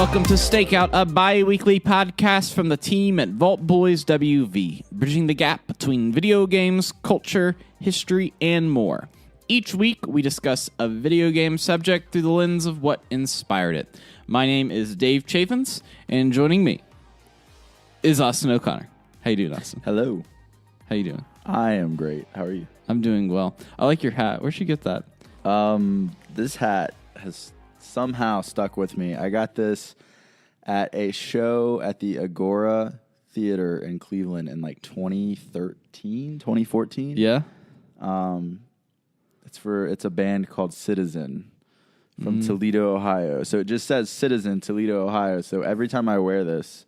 welcome to Stakeout, a bi-weekly podcast from the team at Vault Boys WV, bridging the gap between video games, culture, history, and more. Each week, we discuss a video game subject through the lens of what inspired it. My name is Dave Chaffins, and joining me is Austin O'Connor. How you doing, Austin? Hello. How you doing? I am great. How are you? I'm doing well. I like your hat. Where'd you get that? This hat has somehow stuck with me. I got this at a show at the Agora Theater in Cleveland in like 2014. Yeah? It's a band called Citizen from Toledo, Ohio. So it just says Citizen, Toledo, Ohio. So every time I wear this,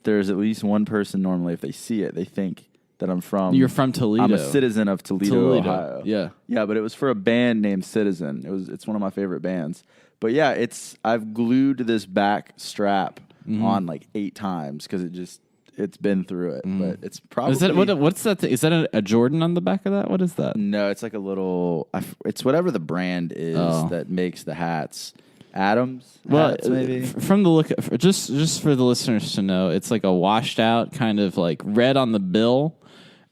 there's at least one person normally, if they see it, they think that You're from Toledo. I'm a citizen of Toledo, Ohio. Yeah. Yeah, but it was for a band named Citizen. It's one of my favorite bands. But yeah, I've glued this back strap on like 8 times because it's been through it. But it's probably what's that thing? Is that a Jordan on the back of that? What is that? No, it's like a little. It's whatever the brand is that makes the hats. Adams. Well, hats, maybe from the look, just for the listeners to know, it's like a washed out kind of like red on the bill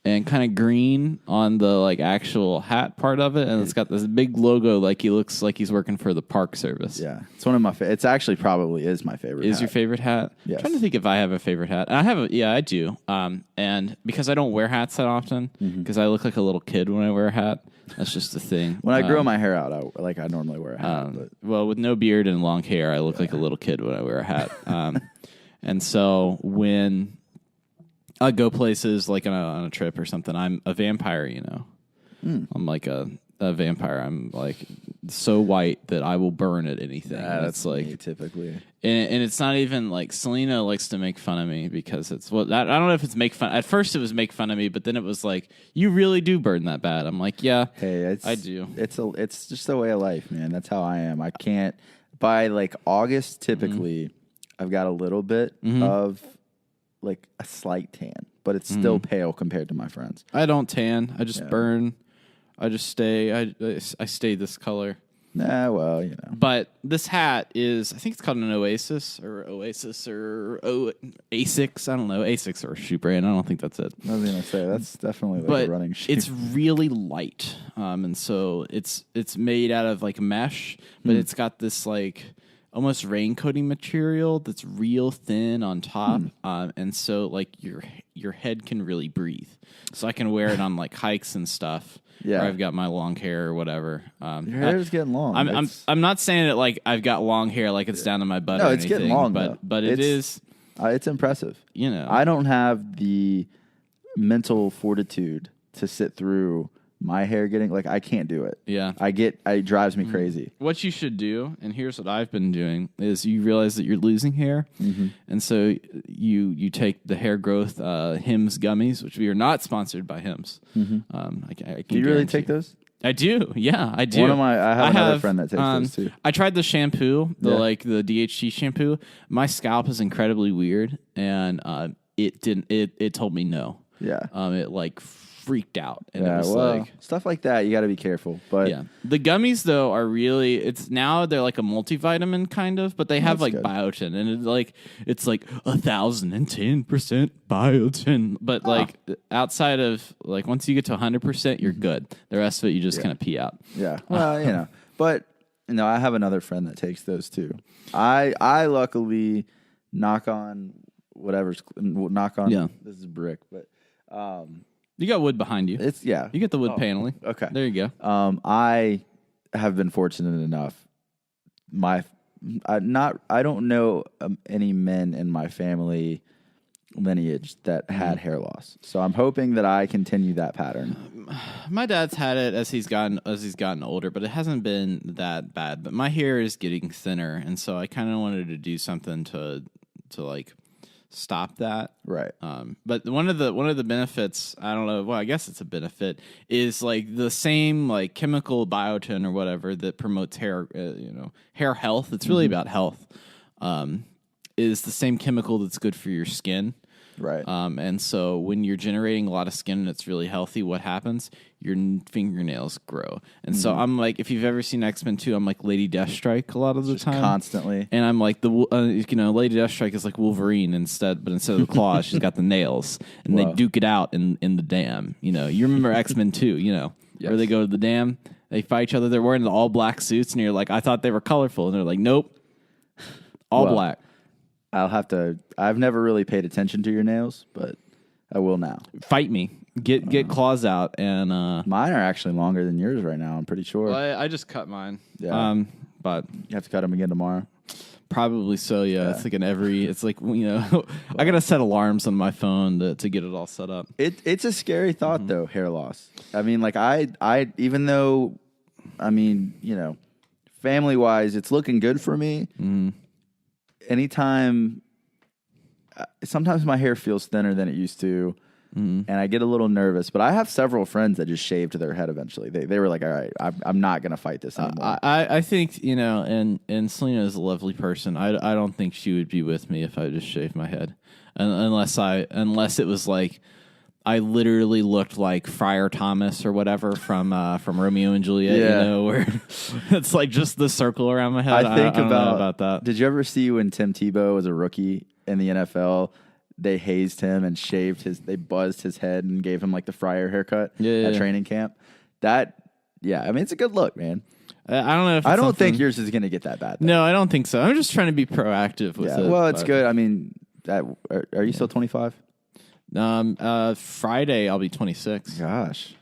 and kind of green on the like actual hat part of it, and it's got this big logo like he looks like he's working for the Park Service. Yeah, it's one of my. It's actually probably is my favorite. Is your favorite hat? Yes. I'm trying to think if I have a favorite hat. I do. And because I don't wear hats that often, because I look like a little kid when I wear a hat. That's just the thing. When I grow my hair out, I normally wear a hat. Well, with no beard and long hair, I look like a little kid when I wear a hat. And so when I go places like on a trip or something, I'm a vampire, you know. I'm like a vampire. I'm like so white that I will burn at anything. That's like me, typically. And it's not even like Selena likes to make fun of me because I don't know if it's make fun. At first it was make fun of me, but then it was like, you really do burn that bad. I'm like, yeah, hey, I do. It's just a way of life, man. That's how I am. I can't by like August typically. I've got a little bit of like a slight tan, but it's still pale compared to my friends. I don't tan. I just burn. I just stay. I stay this color. Nah, well, you know. But this hat is, I think it's called an Oasis or Asics. I don't know. Asics or a shoe brand. I don't think that's it. I was going to say, that's definitely like a running shoe. It's really light. And so it's made out of like mesh, but it's got this like almost raincoating material that's real thin on top. And so like your head can really breathe. So I can wear it on like hikes and stuff. Yeah, where I've got my long hair or whatever. Your hair is getting long. I'm not saying it like I've got long hair, like it's down to my butt. No, or it's anything, getting long. But it is. It's impressive. You know, I don't have the mental fortitude to sit through my hair getting like I can't do it. Yeah, it drives me crazy. What you should do, and here's what I've been doing, is you realize that you're losing hair, and so you take the hair growth Hims gummies, which we are not sponsored by Hims. I can do you really take those? I do. Yeah, I do. I have another friend that takes those too. I tried the shampoo, the DHT shampoo. My scalp is incredibly weird, and it didn't. It told me no. Yeah. It like freaked out, and it was like stuff like that. You got to be careful. But yeah, the gummies though are really. They're like a multivitamin kind of, but they have like biotin, and it's like 1,010% biotin. But like outside of like once you get to 100%, you're good. The rest of it you just kind of pee out. Yeah. Well, you know, but I have another friend that takes those too. I luckily knock on. This is brick, but you got wood behind you. You get the wood paneling. Okay, there you go. I have been fortunate enough. I don't know any men in my family lineage that had hair loss, so I'm hoping that I continue that pattern. My dad's had it as he's gotten older, but it hasn't been that bad. But my hair is getting thinner, and so I kind of wanted to do something to like stop that. Right. But one of the benefits, I don't know, well, I guess it's a benefit, is like the same like chemical biotin or whatever that promotes hair, hair health. It's really about health. Is the same chemical that's good for your skin. Right. And so when you're generating a lot of skin and it's really healthy, what happens? Your fingernails grow. And so I'm like, if you've ever seen X-Men 2, I'm like Lady Deathstrike a lot of the time. Constantly. And I'm like, Lady Deathstrike is like Wolverine but instead of the claws, she's got the nails. And they duke it out in the dam. You know, you remember X-Men 2, where they go to the dam, they fight each other, they're wearing the all black suits, and you're like, I thought they were colorful. And they're like, nope, all black. I've never really paid attention to your nails, but I will now. Fight me. Get claws out. And mine are actually longer than yours right now, I'm pretty sure. Well, I just cut mine. Yeah. But you have to cut them again tomorrow? Probably so, yeah. It's like I got to set alarms on my phone to get it all set up. It's a scary thought, though, hair loss. I mean, like, I even though, I mean, family-wise, it's looking good for me. Anytime, sometimes my hair feels thinner than it used to, and I get a little nervous. But I have several friends that just shaved their head eventually. They were like, all right, I'm not going to fight this anymore. I think, and Selena is a lovely person. I don't think she would be with me if I just shaved my head. Unless it was like, I literally looked like Friar Thomas or whatever from Romeo and Juliet, where it's like just the circle around my head. I don't know about that. Did you ever see when Tim Tebow was a rookie in the NFL, they hazed him and they buzzed his head and gave him like the Friar haircut at training camp? I mean, it's a good look, man. I don't know if I don't think yours is going to get that bad, though. No, I don't think so. I'm just trying to be proactive with it. Well, it's good. I mean, are you still 25? Friday I'll be 26. Gosh.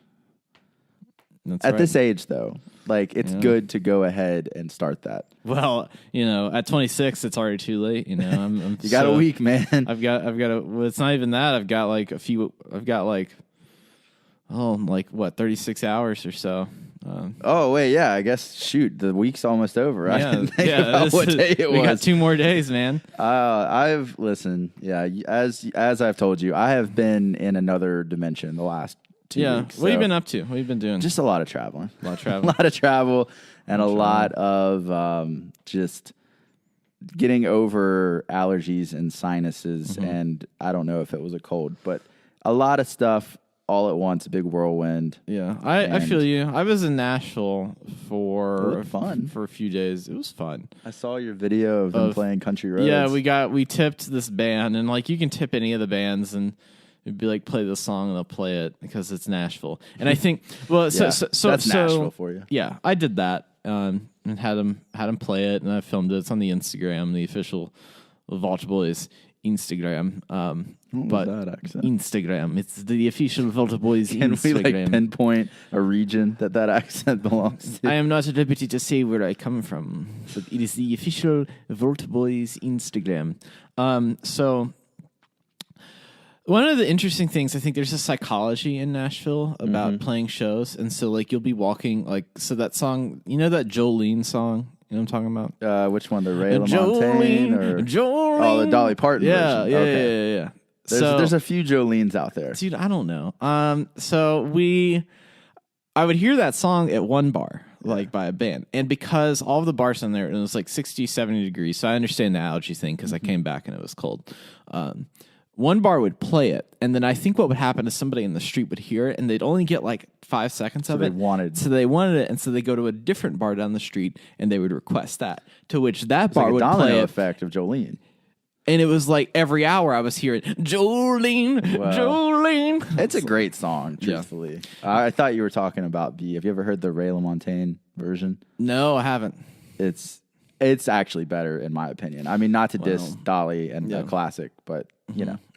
That's at right. this age, though, like, it's good to go ahead and start that. Well, at 26, it's already too late. You got a week, man. Well, it's not even that. I've got 36 hours or so. I guess, shoot, the week's almost over. I didn't think about what day it was. We got 2 more days, man. As I've told you, I have been in another dimension the last 2 weeks. What have you been up to? What have you been doing? Just a lot of traveling. A lot of travel. A lot of travel and a lot of just getting over allergies and sinuses, and I don't know if it was a cold, but a lot of stuff all at once, a big whirlwind. Yeah, I feel you. I was in Nashville for a few days. It was fun. I saw your video of them playing Country Roads. Yeah, we tipped this band, and like you can tip any of the bands, and it'd be like play this song and they'll play it because it's Nashville. And I think that's Nashville for you. Yeah, I did that and had them play it, and I filmed it. It's on the Instagram, the official Vault Boys Instagram. What was that accent? Instagram. It's the official Vault Boys Can Instagram. we pinpoint a region that accent belongs to? I am not at liberty to say where I come from, but it is the official Vault Boys Instagram. So one of the interesting things, I think there's a psychology in Nashville about playing shows. And so like you'll be walking, that song, that Jolene song? You know what I'm talking about? Which one? The Ray LaMontagne? Jolene. Oh, the Dolly Parton version. Yeah. There's a few Jolenes out there. Dude, I don't know. I would hear that song at one bar, by a band. And because all of the bars in there, it was like 60, 70 degrees. So I understand the allergy thing because I came back and it was cold. One bar would play it, and then I think what would happen is somebody in the street would hear it, and they'd only get like 5 seconds of it. So they wanted it, and so they go to a different bar down the street, and they would request that. To which that bar would play it. Effect of Jolene. And it was like every hour I was hearing Jolene, Jolene. It's a great song, truthfully. Yeah. I thought you were talking about have you ever heard the Ray LaMontagne version? No, I haven't. It's actually better in my opinion. I mean, not to diss Dolly and the classic, but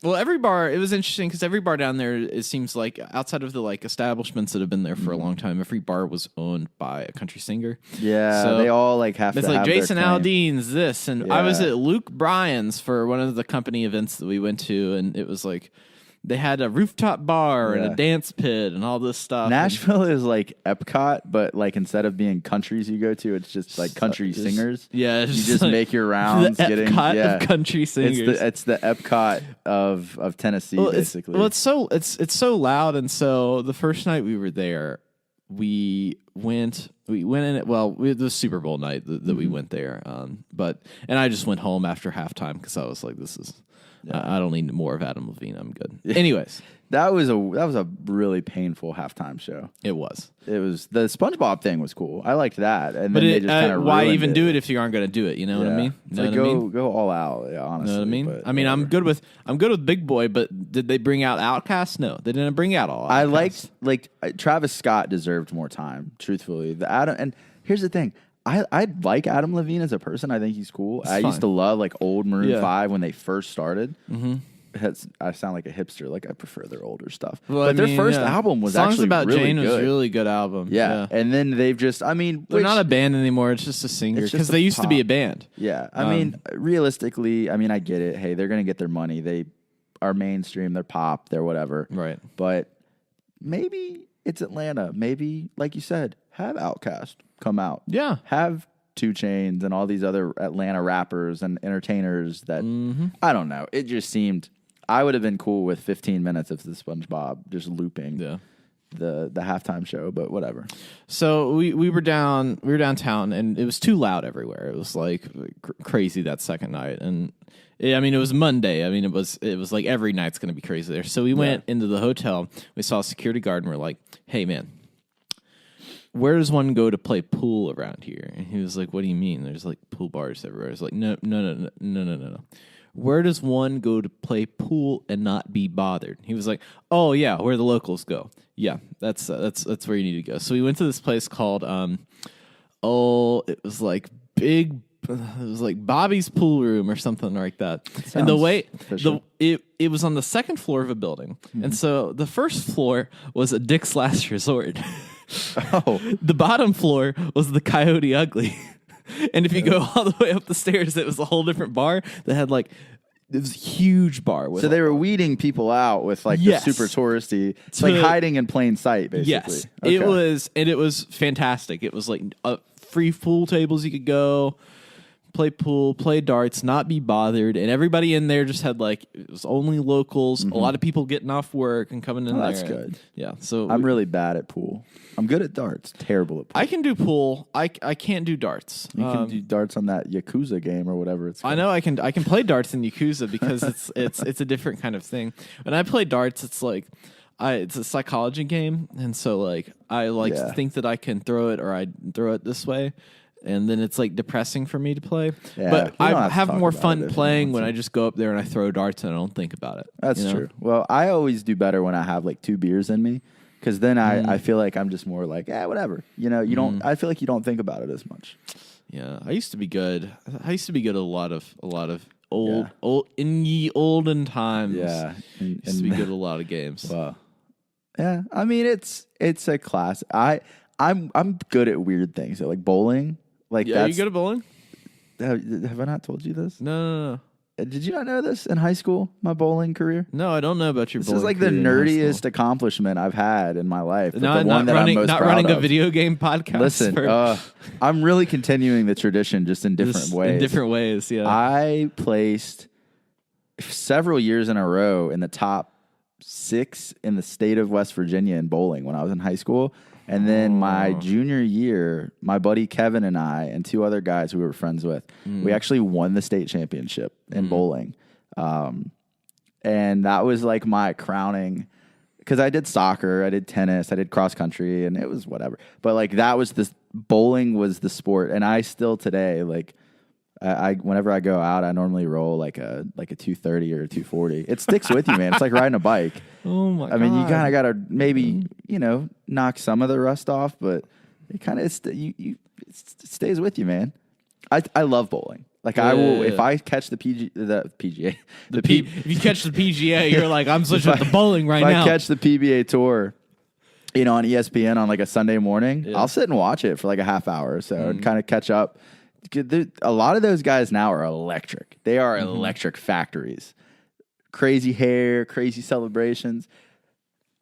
Well, every bar, it was interesting because every bar down there, it seems like outside of the establishments that have been there for a long time, every bar was owned by a country singer. Yeah, so they all have to have it's like Jason Aldean's this, and I was at Luke Bryan's for one of the company events that we went to, and it was like they had a rooftop bar and a dance pit and all this stuff. Nashville is like Epcot, but instead of being countries you go to, it's just like country singers. Yeah, you just make your rounds. The Epcot of country singers. It's the Epcot of Tennessee, basically. It's so loud, and so the first night we were there, we went in it. Well, we had the Super Bowl night that we went there, and I just went home after halftime because I was like, this is. I don't need more of Adam Levine. I'm good. Anyways, that was a really painful halftime show. it was. It was the SpongeBob thing was cool. I liked that, and But then they just kind of why even do it if you aren't going to do it? You know what I mean? It's like go all out. Yeah, honestly. You know what I mean? But I mean, whatever. I'm good with Big Boy, but did they bring out Outkast? No, they didn't bring out all. I Outkast. liked Travis Scott deserved more time. Truthfully, and here's the thing. I like Adam Levine as a person. I think he's cool. I used to love like old Maroon 5 when they first started. Mm-hmm. I sound like a hipster. Like I prefer their older stuff. Well, but their first album was Songs actually About really Jane good. was a really good album. Yeah. And then they've just, I mean, they're not a band anymore. It's just a singer because they used to be a band. Yeah. I mean, realistically, I mean, I get it. Hey, they're going to get their money. They are mainstream. They're pop. They're whatever. Right. But maybe it's Atlanta. Maybe, like you said, have Outkast come out. Yeah. Have 2 Chainz and all these other Atlanta rappers and entertainers that, I don't know. It just seemed, I would have been cool with 15 minutes of the SpongeBob just looping the halftime show, but whatever. So we were downtown and it was too loud everywhere. It was like crazy that second night. And I mean, it was Monday. I mean, it was like every night's going to be crazy there. So we went into the hotel. We saw a security guard and we're like, hey, man, where does one go to play pool around here? And he was like, what do you mean? There's like pool bars everywhere. I was like, no. Where does one go to play pool and not be bothered? He was like, oh yeah, where the locals go. Yeah, that's where you need to go. So we went to this place called it was like Bobby's Pool Room or something like that. And the way it was on the second floor of a building. And so the first floor was a Dick's Last Resort. Oh. The bottom floor was the Coyote Ugly. And if you go all the way up the stairs, it was a whole different bar that had like, it was a huge bar. With so they were weeding people out with like the super touristy, it's like hiding in plain sight, basically. Yes, okay. It was fantastic. It was like free pool tables you could go, play pool, play darts, not be bothered. And everybody in there just had like, it was only locals, a lot of people getting off work and coming in there. That's good. Yeah. So I'm really bad at pool. I'm good at darts. Terrible at pool. I can do pool. I can't do darts. You can do darts on that Yakuza game or whatever it's called. I know I can play darts in Yakuza because it's a different kind of thing. When I play darts, it's like it's a psychology game, and so like I to think that I can throw it or I throw it this way. And then it's like depressing for me to play. Yeah, but I have more fun playing when I just go up there and I throw darts and I don't think about it. That's true. Well, I always do better when I have like 2 beers in me, because then I feel like I'm just more like, whatever. You know, you don't. I feel like you don't think about it as much. Yeah, I used to be good. I used to be good at a lot of old in ye olden times. Yeah, used to be good at a lot of games. Well, yeah. I mean, it's a class. I'm good at weird things. So like bowling. Like, yeah, are you good at bowling? Have I not told you this? No. Did you not know this in high school? My bowling career. No, I don't know about your. This bowling is like the nerdiest accomplishment I've had in my life. The one that I'm most proud running of. a video game podcast. Listen, I'm really continuing the tradition, just in different ways. In different ways, yeah. I placed several years in a row in the top 6 in the state of West Virginia in bowling when I was in high school. And then my junior year, my buddy Kevin and I and 2 other guys who we were friends with, we actually won the state championship in bowling. And that was like my crowning, because I did soccer, I did tennis, I did cross country, and it was whatever. But like bowling was the sport. And I still today, like, I whenever I go out, I normally roll like a 230 or a 240. It sticks with you, man. It's like riding a bike. Oh my god! I mean, you kind of got to maybe knock some of the rust off, but it kind of it stays with you, man. I love bowling. Like I will if I catch the PGA, if you catch the PGA, you're like, I'm switching to the bowling right now. If I catch the PBA Tour, on ESPN on like a Sunday morning, I'll sit and watch it for like a half hour or so and kind of catch up. A lot of those guys now are electric. They are electric factories. Crazy hair, crazy celebrations.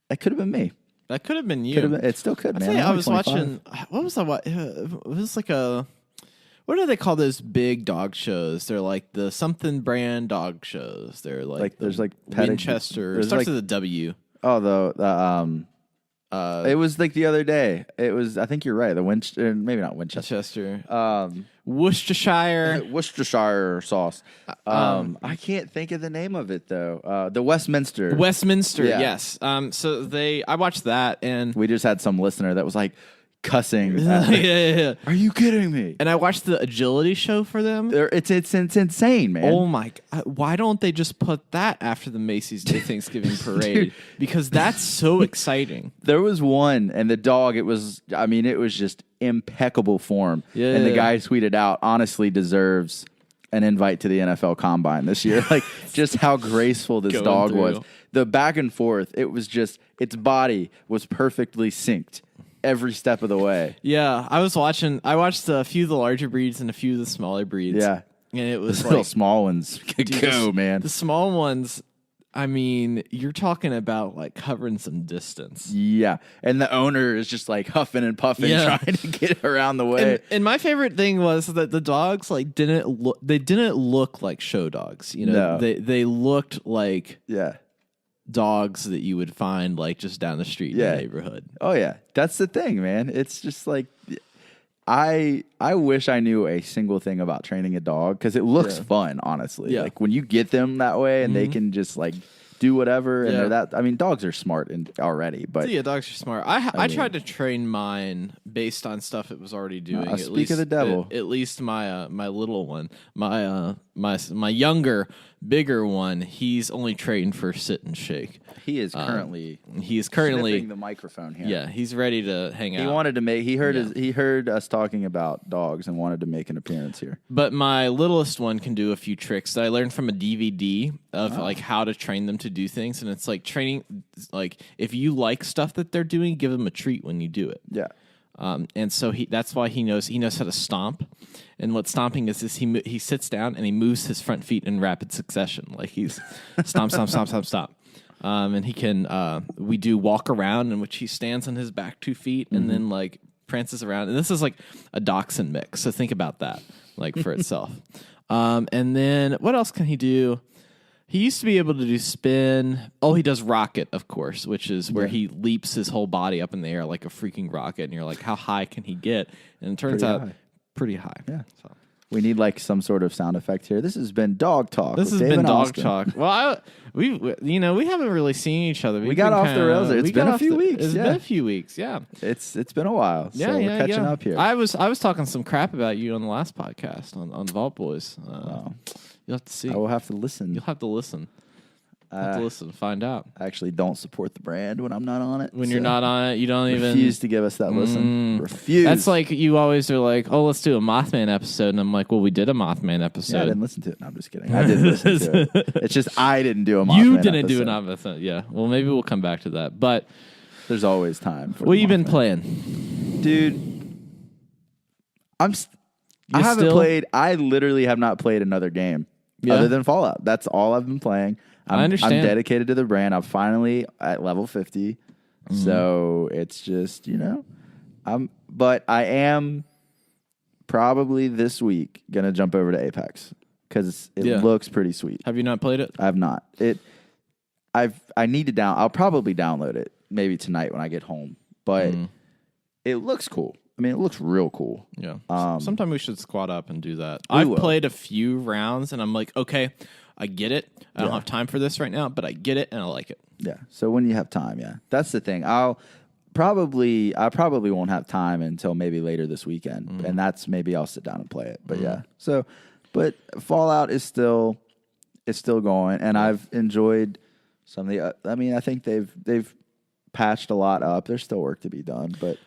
That could have been me. That could have been you. It still could, man. I was watching. What was I watching? It was like what do they call those big dog shows? They're like the something brand dog shows. They're like there's like Winchester. It starts with a W. Oh, It was like the other day. It was. I think you're right. Maybe not Winchester. Worcestershire sauce. I can't think of the name of it though. The Westminster. Yeah. Yes. I watched that, and We just had some listener that was like cussing. yeah. Are you kidding me? And I watched the agility show for them. It's insane, man. Oh my God. Why don't they just put that after the Macy's Day Thanksgiving parade? Because that's so exciting. There was one, and the dog, it was just impeccable form. Yeah. And the guy tweeted out, honestly deserves an invite to the NFL Combine this year. Like, just how graceful this Going dog through. was. The back and forth, it was just, its body was perfectly synced every step of the way. Yeah. I watched a few of the larger breeds and a few of the smaller breeds. Yeah. And it was The like, little small ones could dude, go, man. The small ones, I mean, you're talking about like covering some distance. Yeah. And the owner is just like huffing and puffing, trying to get around the way. And my favorite thing was that the dogs like didn't look like show dogs. You know, No. they looked like Yeah. dogs that you would find like just down the street in the neighborhood. Oh yeah, that's the thing, man. It's just like I wish I knew a single thing about training a dog because it looks fun, honestly. Yeah. Like when you get them that way and they can just like do whatever and they're that. I mean, dogs are smart already, but Yeah, dogs are smart. I tried to train mine based on stuff it was already doing. Speak of the devil. At least my my little one, my younger, bigger one. He's only trained for sit and shake. he is currently currently the microphone here. Yeah, he's ready to hang out. He wanted to make. He heard us talking about dogs and wanted to make an appearance here. But my littlest one can do a few tricks that I learned from a DVD of like how to train them to do things, and it's like training. Like if you like stuff that they're doing, give them a treat when you do it. Yeah. And so that's why he knows how to stomp. And what stomping is he sits down and he moves his front feet in rapid succession, like he's stomp, stomp, stomp, stomp, stomp. And he can we do walk around in which he stands on his back 2 feet and then like prances around. And this is like a dachshund mix, so think about that like for itself. And then what else can he do? He used to be able to do spin. Oh, he does rocket, of course, which is where he leaps his whole body up in the air like a freaking rocket. And you're like, how high can he get? And it turns out pretty high. Yeah. So. We need like some sort of sound effect here. This has been Dog Talk. This has with Dave been and Dog Austin. Talk. Well, we haven't really seen each other. We got off the rails there. It's been a few weeks. It's been a few weeks. Yeah. It's been a while. So we're catching up here. I was talking some crap about you on the last podcast on Vault Boys. You'll have to see. I will have to listen. You'll have to listen. Have to listen and find out. I actually don't support the brand when I'm not on it. When you're not on it, you don't even refuse to give us that listen. Refuse. That's like you always are like, oh, let's do a Mothman episode, and I'm like, well, we did a Mothman episode. Yeah, I didn't listen to it. No, I'm just kidding. I did listen to it. It's just I didn't do a Mothman You didn't do episode. an episode. Yeah. Well, maybe we'll come back to that. But there's always time. For what you been Mothman. playing, dude? I haven't still? played. I literally have not played another game other than Fallout. That's all I've been playing. I understand. I'm dedicated to the brand. I'm finally at level 50. So it's just, but I am probably this week going to jump over to Apex because it looks pretty sweet. Have you not played it? I have not. I need to I'll probably download it maybe tonight when I get home, but it looks cool. I mean, it looks real cool. Yeah. Sometime we should squad up and do that. We I've will. played a few rounds and I'm like, okay, I get it. I don't have time for this right now, but I get it and I like it. Yeah. So when you have time, that's the thing. I probably won't have time until maybe later this weekend, and that's maybe I'll sit down and play it. But so, but Fallout is still going, and I've enjoyed some of the. I mean, I think they've patched a lot up. There's still work to be done, but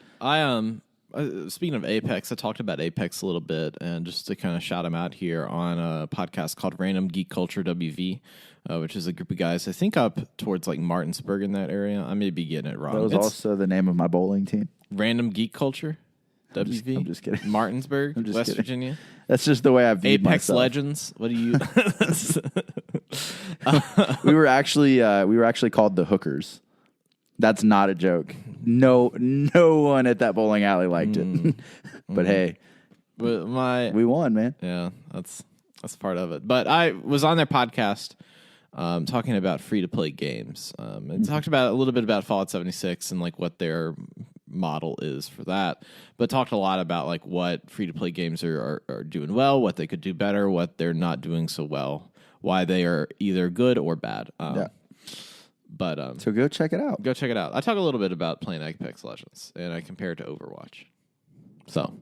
speaking of Apex, I talked about Apex a little bit, and just to kind of shout them out here on a podcast called Random Geek Culture WV, which is a group of guys, I think up towards like Martinsburg in that area. I may be getting it wrong. That was also the name of my bowling team. Random Geek Culture WV? I'm just kidding. Martinsburg, West kidding. Virginia. That's just the way I viewed Apex myself. Legends. What do you... We were actually called the Hookers. That's not a joke. No one at that bowling alley liked it. But hey, But we won, man. yeah, that's part of it. But I was on their podcast talking about free-to-play games. And talked about a little bit about Fallout 76 and like what their model is for that, but talked a lot about like what free-to-play games are doing well, what they could do better, what they're not doing so well, why they are either good or bad. But so go check it out. Go check it out. I talk a little bit about playing Apex Legends, and I compare it to Overwatch. So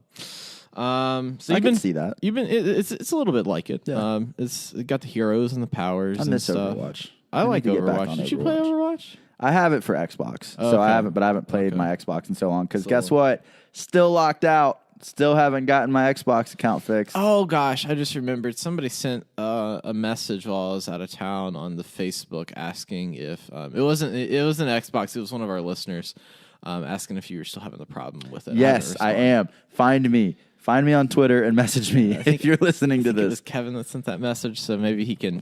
I can see that. It's a little bit like it. Yeah. It got the heroes and the powers. I miss stuff. Overwatch. I like need to get back Overwatch. on Did you play Overwatch? I have it for Xbox, so Okay. I haven't played my Xbox in so long. Because guess what? Still locked out. Still haven't gotten my Xbox account fixed. Oh gosh, I just remembered somebody sent a message while I was out of town on the Facebook asking if it wasn't Xbox. It was one of our listeners asking if you were still having the problem with it. Yes, I am. Find me on Twitter and message me if you're listening to It this. was Kevin that sent that message, so maybe he can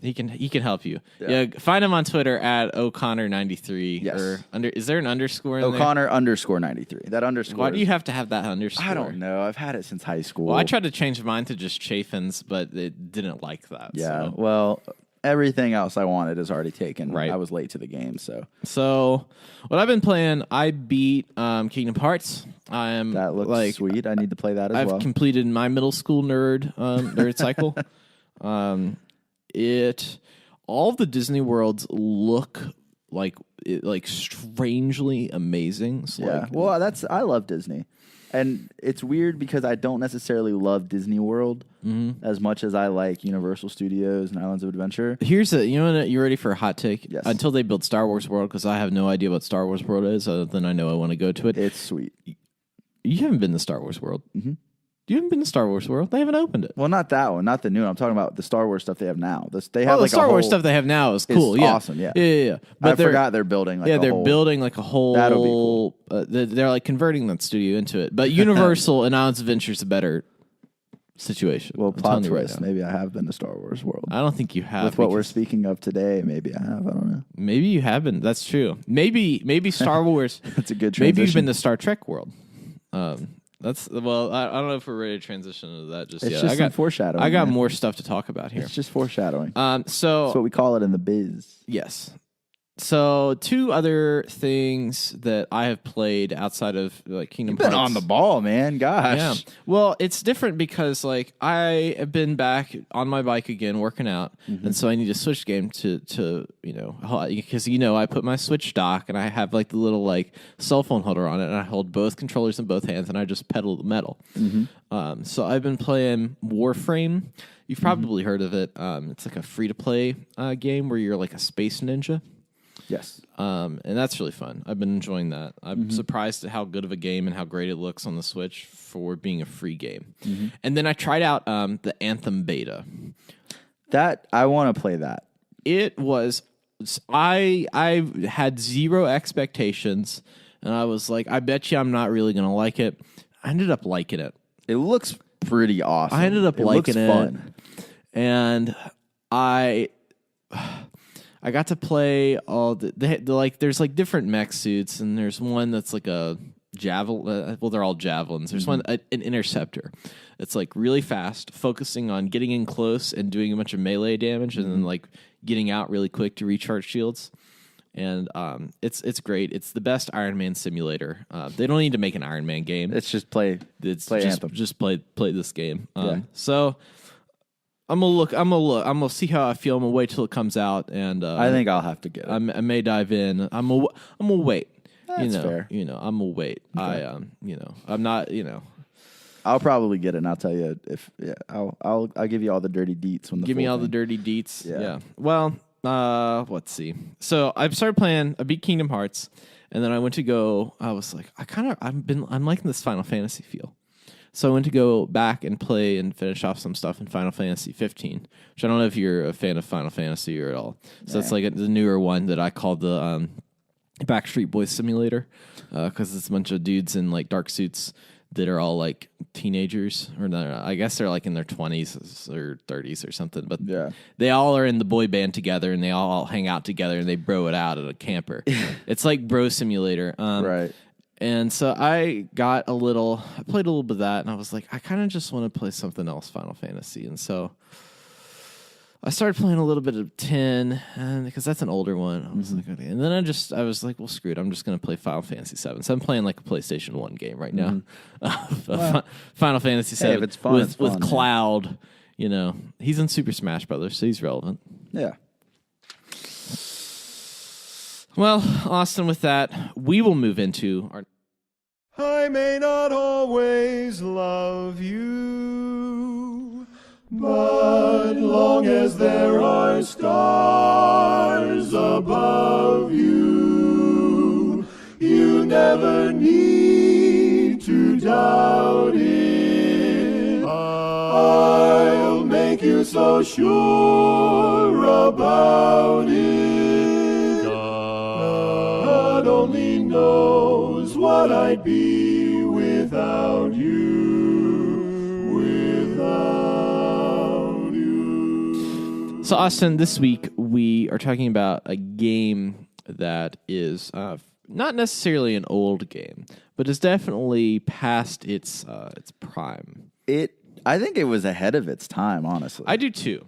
help you. Yeah, find him on Twitter at O'Connor93. Yes. Or is there an underscore in there? O'Connor_93. That underscore. Why do you have to have that underscore? I don't know. I've had it since high school. Well, I tried to change mine to just Chafin's, but it didn't like that. Yeah. So. Well, everything else I wanted is already taken. Right. I was late to the game, so what I've been playing, I beat Kingdom Hearts. that looks sweet. I need to play that as well. I've completed my middle school nerd cycle. All of the Disney worlds look like strangely amazing. So Yeah. Well, I love Disney. And it's weird because I don't necessarily love Disney World as much as I like Universal Studios and Islands of Adventure. You ready for a hot take? Yes. Until they build Star Wars World, because I have no idea what Star Wars World is, other than I know I want to go to it. It's sweet. You haven't been to Star Wars World. Mm-hmm. You haven't been to Star Wars World. They haven't opened it. Well, not that one, not the new one. I'm talking about the Star Wars stuff they have now. They have the Star Wars stuff they have now is cool. Yeah, awesome. Yeah, yeah. But I forgot they're building. Building like a whole. That'll be cool. They're like converting that studio into it. But Universal and Islands of Adventure is a better situation. Well, I'm telling plot you right twist. now. Maybe I have been to Star Wars World. I don't think you have. With what we're speaking of today, maybe I have. I don't know. Maybe you haven't. That's true. Maybe Star Wars. That's a good transition. Maybe you've been to Star Trek World. I don't know if we're ready to transition into that just yet. It's just some foreshadowing. I got man. more stuff to talk about here. It's just foreshadowing. So That's what we call it in the biz. yes. So two other things that I have played outside of like Kingdom Hearts. Been on the ball, man. Gosh. Yeah. Well, it's different because like I have been back on my bike again working out, and so I need a Switch game to because I put my Switch dock and I have like the little like cell phone holder on it, and I hold both controllers in both hands and I just pedal the metal. So I've been playing Warframe. You've probably heard of it. It's like a free to play game where you're like a space ninja. Yes. And that's really fun. I've been enjoying that. I'm surprised at how good of a game and how great it looks on the Switch for being a free game. And then I tried out the Anthem beta. That I want to play that. It was I had zero expectations, and I was like, I bet you I'm not really going to like it. I ended up liking it. It looks pretty awesome. I ended up liking it. Fun. And I got to play all there's like different mech suits, and there's one that's like a javelin. Well, they're all javelins. There's one an interceptor. It's like really fast, focusing on getting in close and doing a bunch of melee damage, and then like getting out really quick to recharge shields. And it's great. It's the best Iron Man simulator. They don't need to make an Iron Man game. It's just play Anthem. Just play this game. So. I'm gonna see how I feel. I'm gonna wait till it comes out, and I think I'll have to get it. I may dive in. I'm gonna wait. That's fair. I'm gonna wait. Okay. I'm not. I'll probably get it, and I'll tell you if I'll give you all the dirty deets when give me all the dirty deets. Yeah. Well, let's see. So I started playing. I beat Kingdom Hearts, and then I went to go. I was like, I'm liking this Final Fantasy feel. So I went to go back and play and finish off some stuff in Final Fantasy 15, which I don't know if you're a fan of Final Fantasy or at all. So it's like the newer one that I call the Backstreet Boys Simulator, because it's a bunch of dudes in like dark suits that are all like teenagers, or not, I guess they're like in their 20s or 30s or something. But they all are in the boy band together, and they all hang out together, and they bro it out at a camper. It's like Bro Simulator. Right. And so I played a little bit of that, and I was like, I kind of just want to play something else Final Fantasy. And so I started playing a little bit of 10, and because that's an older one. I was like, okay. And then I was like, well, screw it. I'm just going to play Final Fantasy 7. So I'm playing like a PlayStation 1 game right now. Final Fantasy 7 if it's fun, with, it's fun, with Cloud. You know, he's in Super Smash Brothers, so he's relevant. Yeah. Well, Austin, with that, we will move into our... I may not always love you, but long as there are stars above you, you never need to doubt it. I'll make you so sure about it. God only knows what I'd be without you. So, Austin, this week we are talking about a game that is not necessarily an old game, but is definitely past its prime. I think it was ahead of its time, honestly. I do too.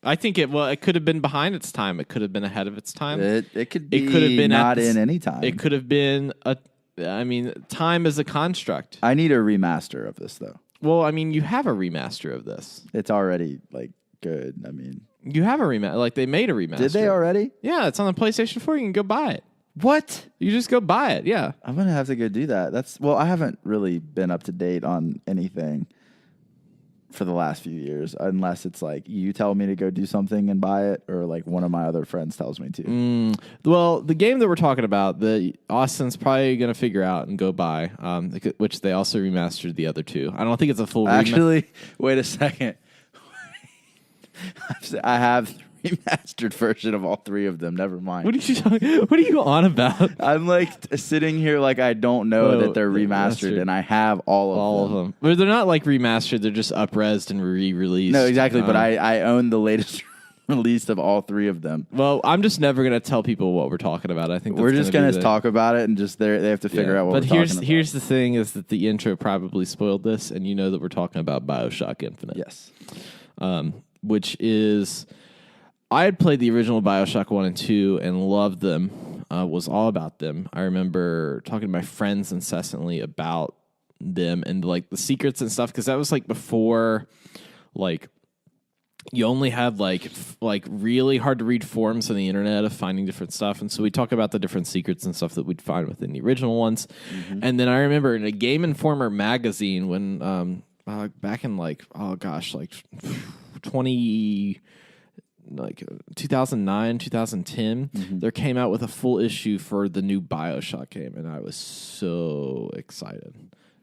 I think it could have been behind its time. It could have been ahead of its time. It could be not in any time. It could have been time is a construct. I need a remaster of this, though. Well, I mean, you have a remaster of this. It's already, good. I mean... You have a remaster. Like, they made a remaster. Did they already? Yeah, it's on the PlayStation 4. You can go buy it. What? You just go buy it, yeah. I'm going to have to go do that. I haven't really been up to date on anything for the last few years, unless it's like you tell me to go do something and buy it, or like one of my other friends tells me to. Well, the game that we're talking about, the Austin's probably going to figure out and go buy, which they also remastered the other two. I don't think it's a full Actually, wait a second. I have the remastered version of all three of them. Never mind. What are you on about? I'm like sitting here like I don't know that they're remastered, and I have all of them. But they're not like remastered. They're just up-resed and re-released. No, exactly. But I own the latest release of all three of them. Well, I'm just never going to tell people what we're talking about. I think we're just going to talk about it, and just they have to figure out what we're talking about. But here's the thing: is that the intro probably spoiled this, and you know that we're talking about BioShock Infinite. Yes. Which is, I had played the original BioShock 1 and 2 and loved them, was all about them. I remember talking to my friends incessantly about them and like the secrets and stuff, because that was like before, like, you only had like really hard to read forums on the internet of finding different stuff. And so we talk about the different secrets and stuff that we'd find within the original ones. Mm-hmm. And then I remember in a Game Informer magazine when, back in 2009, 2010, there came out with a full issue for the new BioShock game, and I was so excited.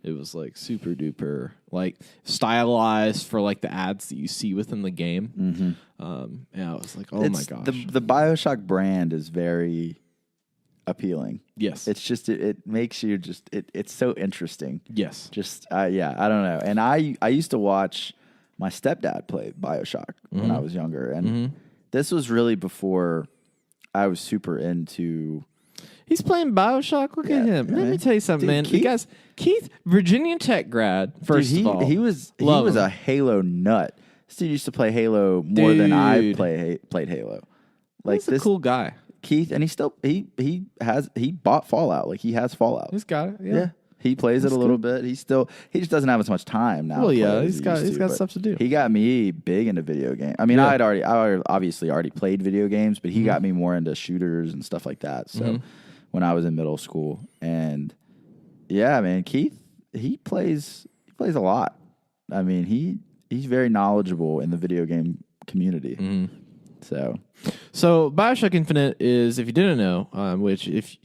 It was like super duper, like stylized for like the ads that you see within the game. I was like, oh my gosh. The BioShock brand is very appealing. Yes. It's just, it makes you just, it's so interesting. Yes. Just, I don't know. And I used to watch my stepdad play BioShock when I was younger. And this was really before I was super into... He's playing BioShock. Look at him. Let me tell you something, man. Keith, Virginia Tech grad, first of all. He was a Halo nut. This dude used to play Halo more than I played Halo. Like, he's a cool guy. Keith, and he bought Fallout. Like, he has Fallout. He's got it. Yeah. He plays it a little bit. He just doesn't have as much time now. Well, yeah, he's got stuff to do. He got me big into video games. I mean, I obviously already played video games, but he got me more into shooters and stuff like that. So when I was in middle school, and yeah, man, Keith, he plays a lot. I mean, he's very knowledgeable in the video game community. So BioShock Infinite is, if you didn't know, which if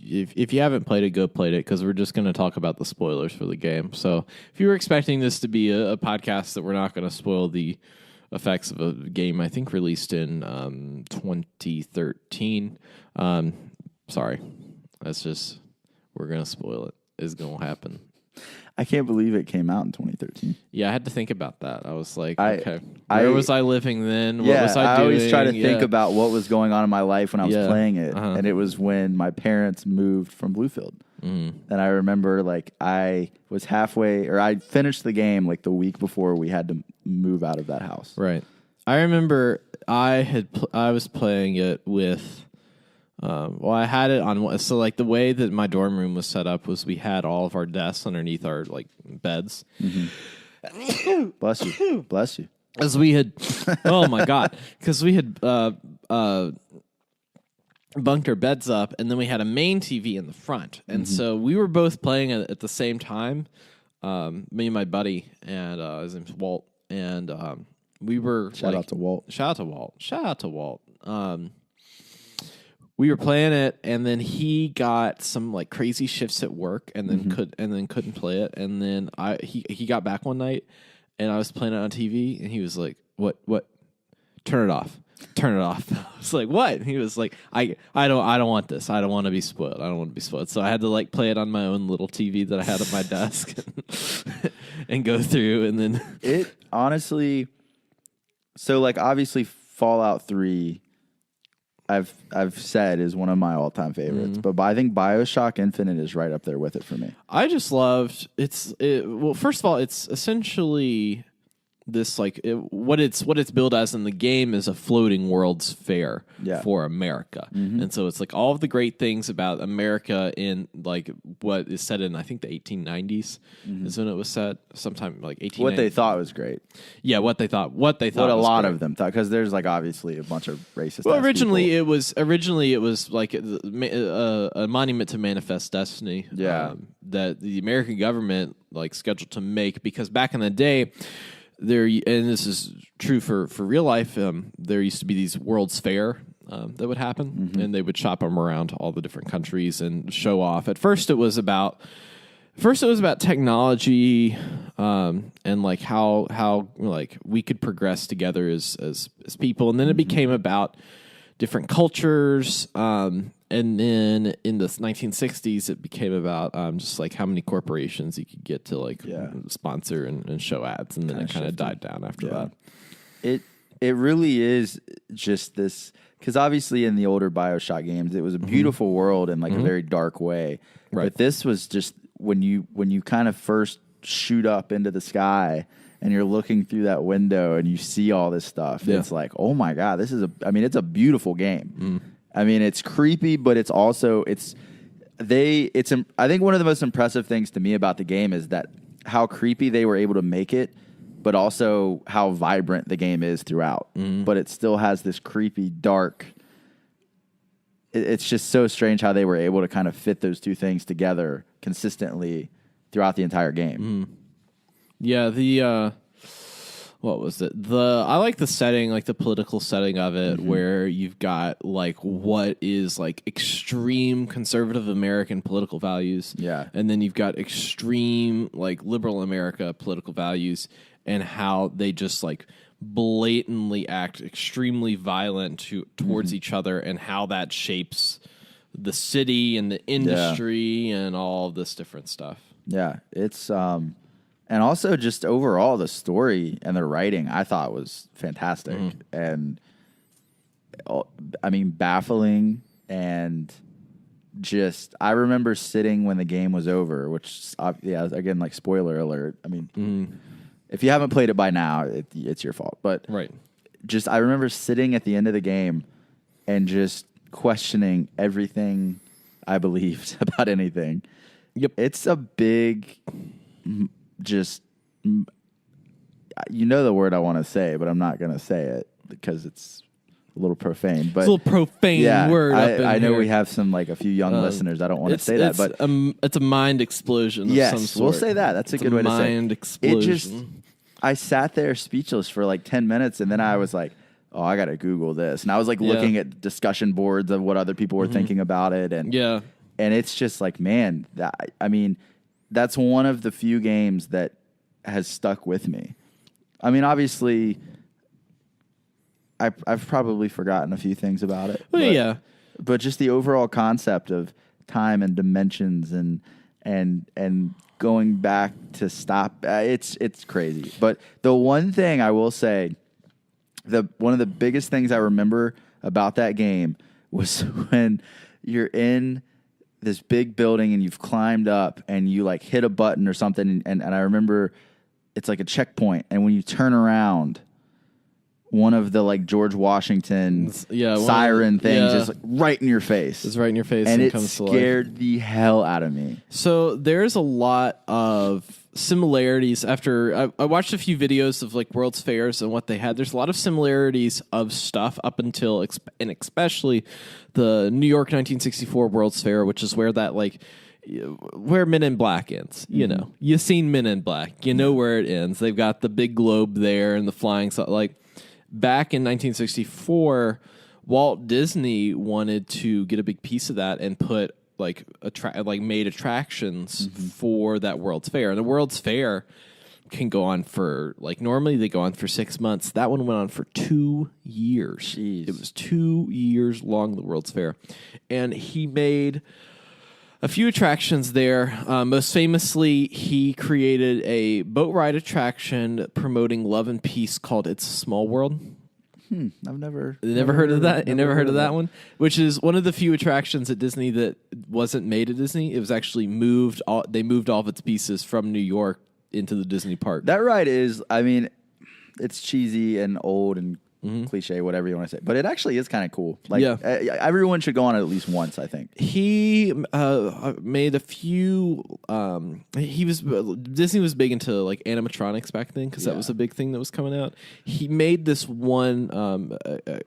you haven't played it, go play it, because we're just going to talk about the spoilers for the game. So if you were expecting this to be a podcast that we're not going to spoil the effects of a game, I think released in 2013, sorry, that's just, we're going to spoil it. It's going to happen. I can't believe it came out in 2013. Yeah, I had to think about that. I was like, okay, where was I living then? What was I doing? I always try to think about what was going on in my life when I was playing it. And it was when my parents moved from Bluefield. And I remember, like, I was halfway, or I finished the game, like, the week before we had to move out of that house. Right. I remember I was playing it with. I had it on. So like the way that my dorm room was set up was we had all of our desks underneath our like beds. Mm-hmm. Bless you. As we had, oh my god, because we had bunked our beds up, and then we had a main TV in the front, and so we were both playing it at the same time. Me and my buddy, and his name's Walt, and we were Shout out to Walt. We were playing it, and then he got some like crazy shifts at work, and then couldn't play it, and then he got back one night, and I was playing it on TV, and he was like, "What? Turn it off." I was like, "What?" And he was like, I don't want this. I don't want to be spoiled. So I had to like play it on my own little TV that I had at my desk and go through, and then it honestly. So like obviously Fallout 3 I've said is one of my all-time favorites, but I think BioShock Infinite is right up there with it for me. I just loved well, first of all, it's essentially this like what it's billed as in the game is a floating World's Fair for America, and so it's like all of the great things about America in like what is set in I think the 1890s is when it was set, sometime like 1890s. What they thought was great. Yeah, what they thought. What a lot of them thought, because there's like obviously a bunch of racist. Well, originally it was like a monument to Manifest Destiny. Yeah, that the American government like scheduled to make, because back in the day. There, and this is true for real life. There used to be these World's Fair that would happen, and they would shop them around all the different countries and show off. At first, it was about technology and like how like we could progress together as people, and then it became about different cultures. And then in the 1960s, it became about just like how many corporations you could get to like sponsor and show ads, and then it kind of died down after that. It really is just this, because obviously in the older BioShock games, it was a beautiful world in like a very dark way. Right. But this was just when you kind of first shoot up into the sky and you're looking through that window and you see all this stuff. Yeah. It's like, oh my god, it's a beautiful game. I mean, it's creepy, but it's also I think one of the most impressive things to me about the game is that how creepy they were able to make it, but also how vibrant the game is throughout. But it still has this creepy, dark. It's just so strange how they were able to kind of fit those two things together consistently throughout the entire game. Yeah, what was it? I like the setting, like the political setting of it, where you've got like what is like extreme conservative American political values. Yeah. And then you've got extreme like liberal America political values, and how they just like blatantly act extremely violent towards each other, and how that shapes the city and the industry and all of this different stuff. Yeah. It's and also just overall the story and the writing I thought was fantastic. And I mean, baffling, and just, I remember sitting when the game was over, which, again, like spoiler alert. I mean, if you haven't played it by now, it's your fault. But just, I remember sitting at the end of the game and just questioning everything I believed about anything. Yep. It's a big... just, you know the word I want to say, but I'm not going to say it because it's a little profane. But it's a little profane word. I know we have a few young listeners. I don't want to say that, but it's a mind explosion. Of some sort. We'll say that. That's a good way to say it. Mind explosion. I sat there speechless for like 10 minutes, and then I was like, oh, I got to Google this. And I was like looking at discussion boards of what other people were thinking about it. And it's just like, man, that's one of the few games that has stuck with me. I mean, obviously, I've probably forgotten a few things about it. But just the overall concept of time and dimensions and going back to stop, it's crazy. But the one thing I will say, one of the biggest things I remember about that game was when you're in this big building and you've climbed up and you like hit a button or something, and I remember it's like a checkpoint, and when you turn around, one of the like George Washington siren things just like right in your face. It's right in your face, and it comes scared the hell out of me. So there's a lot of similarities. After I watched a few videos of like World's Fairs and what they had, there's a lot of similarities of stuff up until and especially the New York 1964 World's Fair, which is where that like where Men in Black ends. You know, you've seen Men in Black, you know where it ends. They've got the big globe there and the flying like back in 1964, Walt Disney wanted to get a big piece of that and put like made attractions for that World's Fair. And the World's Fair can go on for like normally they go on for 6 months. That one went on for 2 years. Jeez. It was 2 years long, the World's Fair, and he made a few attractions there. Most famously, he created a boat ride attraction promoting love and peace called "It's a Small World." I've never heard of that. You never heard of that one, which is one of the few attractions at Disney that wasn't made at Disney. It was actually moved. They moved all of its pieces from New York into the Disney park. That ride is, I mean, it's cheesy and old and cliche, whatever you want to say, but it actually is kind of cool. Like, everyone should go on it at least once, I think. He made a few. Disney was big into like animatronics back then because that was a big thing that was coming out. He made this one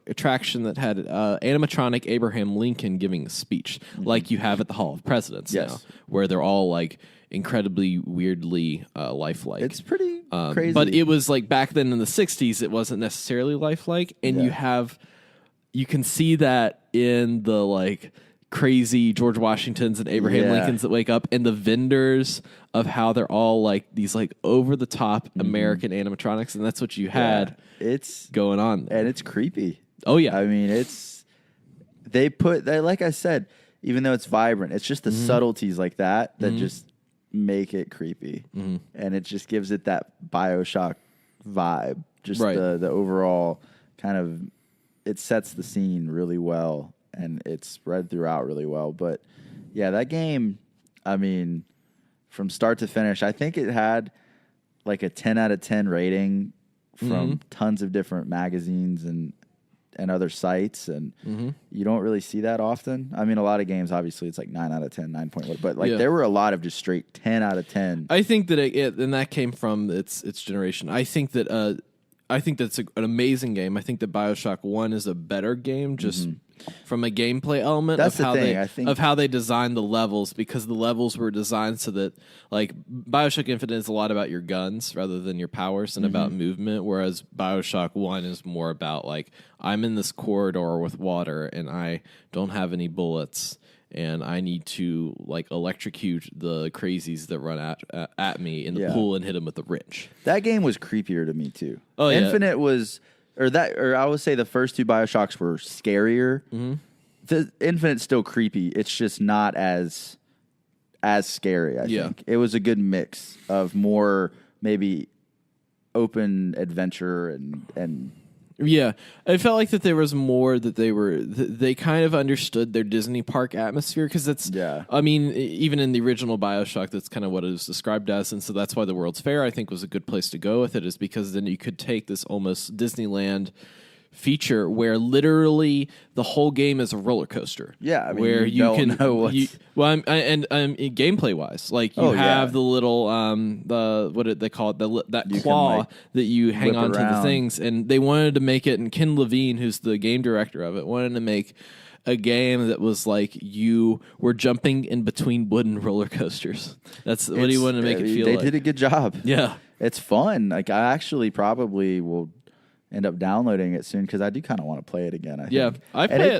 attraction that had animatronic Abraham Lincoln giving a speech, like you have at the Hall of Presidents now, where they're all like incredibly weirdly lifelike. It's pretty crazy. But it was like back then in the 60s, it wasn't necessarily lifelike. And you can see that in the like crazy George Washingtons and Abraham Lincolns that wake up, and the vendors of how they're all like these like over the top American animatronics. And that's what you had it's going on there. And it's creepy. Oh yeah. I mean, they like I said, even though it's vibrant, it's just the subtleties like that just make it creepy, and it just gives it that Bioshock vibe. Just the overall kind of, it sets the scene really well, and it's spread throughout really well. But yeah, that game, I mean, from start to finish, I think it had like a 10 out of 10 rating from tons of different magazines and other sites, and you don't really see that often. I mean, a lot of games, obviously, it's like 9 out of 10, 9.1, but like there were a lot of just straight 10 out of 10. I think that and that came from its generation. I think that that's an amazing game. I think that Bioshock 1 is a better game, just from a gameplay element. That's of how the thing, they, I think. Of how they designed the levels, because the levels were designed so that, like, Bioshock Infinite is a lot about your guns rather than your powers and about movement, whereas Bioshock 1 is more about, like, I'm in this corridor with water and I don't have any bullets, and I need to like electrocute the crazies that run at me in the pool and hit them with a wrench. That game was creepier to me too. Oh, Infinite was, or I would say the first two Bioshocks were scarier. The Infinite's still creepy. It's just not as scary. I think it was a good mix of more maybe open adventure and. Yeah, I felt like that there was more that they kind of understood their Disney park atmosphere, because that's, I mean, even in the original Bioshock, that's kind of what it was described as, and so that's why the World's Fair, I think, was a good place to go with it, is because then you could take this almost Disneyland feature where literally the whole game is a roller coaster. Yeah, I mean, where you don't know what's... gameplay wise, like you have the little what did they call it, that claw that you hang on to the things, and they wanted to make it, and Ken Levine, who's the game director of it, wanted to make a game that was like you were jumping in between wooden roller coasters. That's what he wanted to make it feel like. They did a good job. Yeah, it's fun. Like, I actually probably will end up downloading it soon, because I do kind of want to play it again. I think.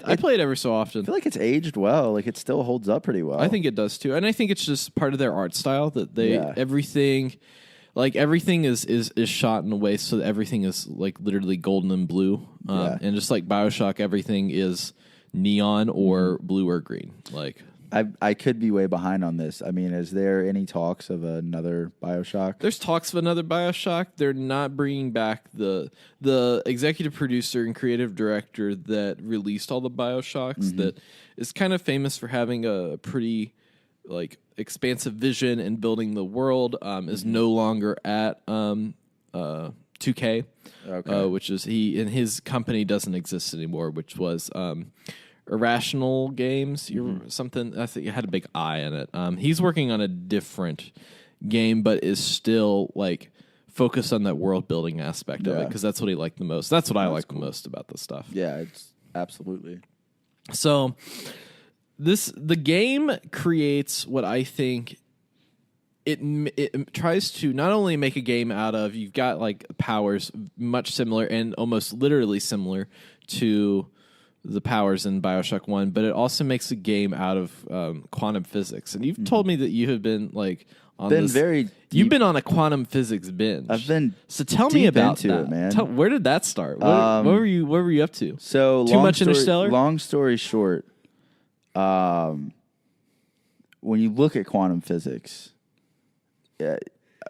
I play it every so often. I feel like it's aged well. Like, it still holds up pretty well. I think it does too, and I think it's just part of their art style that they everything is shot in a way so that everything is like literally golden and blue, and just like Bioshock, everything is neon or blue or green. Like, I could be way behind on this. I mean, is there any talks of another Bioshock? There's talks of another Bioshock. They're not bringing back the executive producer and creative director that released all the Bioshocks, that is kind of famous for having a pretty like expansive vision and building the world, is no longer at 2K, Okay. which is his company doesn't exist anymore, which was Irrational Games. Something I think it had a big I in it. He's working on a different game, but is still like focused on that world building aspect of it because that's what he liked the most. That's what I like the most about this stuff. Yeah, it's absolutely. So the game creates what I think it tries to not only make a game out of. You've got like powers much similar and almost literally similar to the powers in Bioshock 1, but it also makes a game out of quantum physics. And you've told me that you have been like on Been this. very deep. You've been on a quantum physics binge. I've been So tell me deep about into that, it, man. Where did that start? What were you up to? So Too much Interstellar? Long story short, when you look at quantum physics,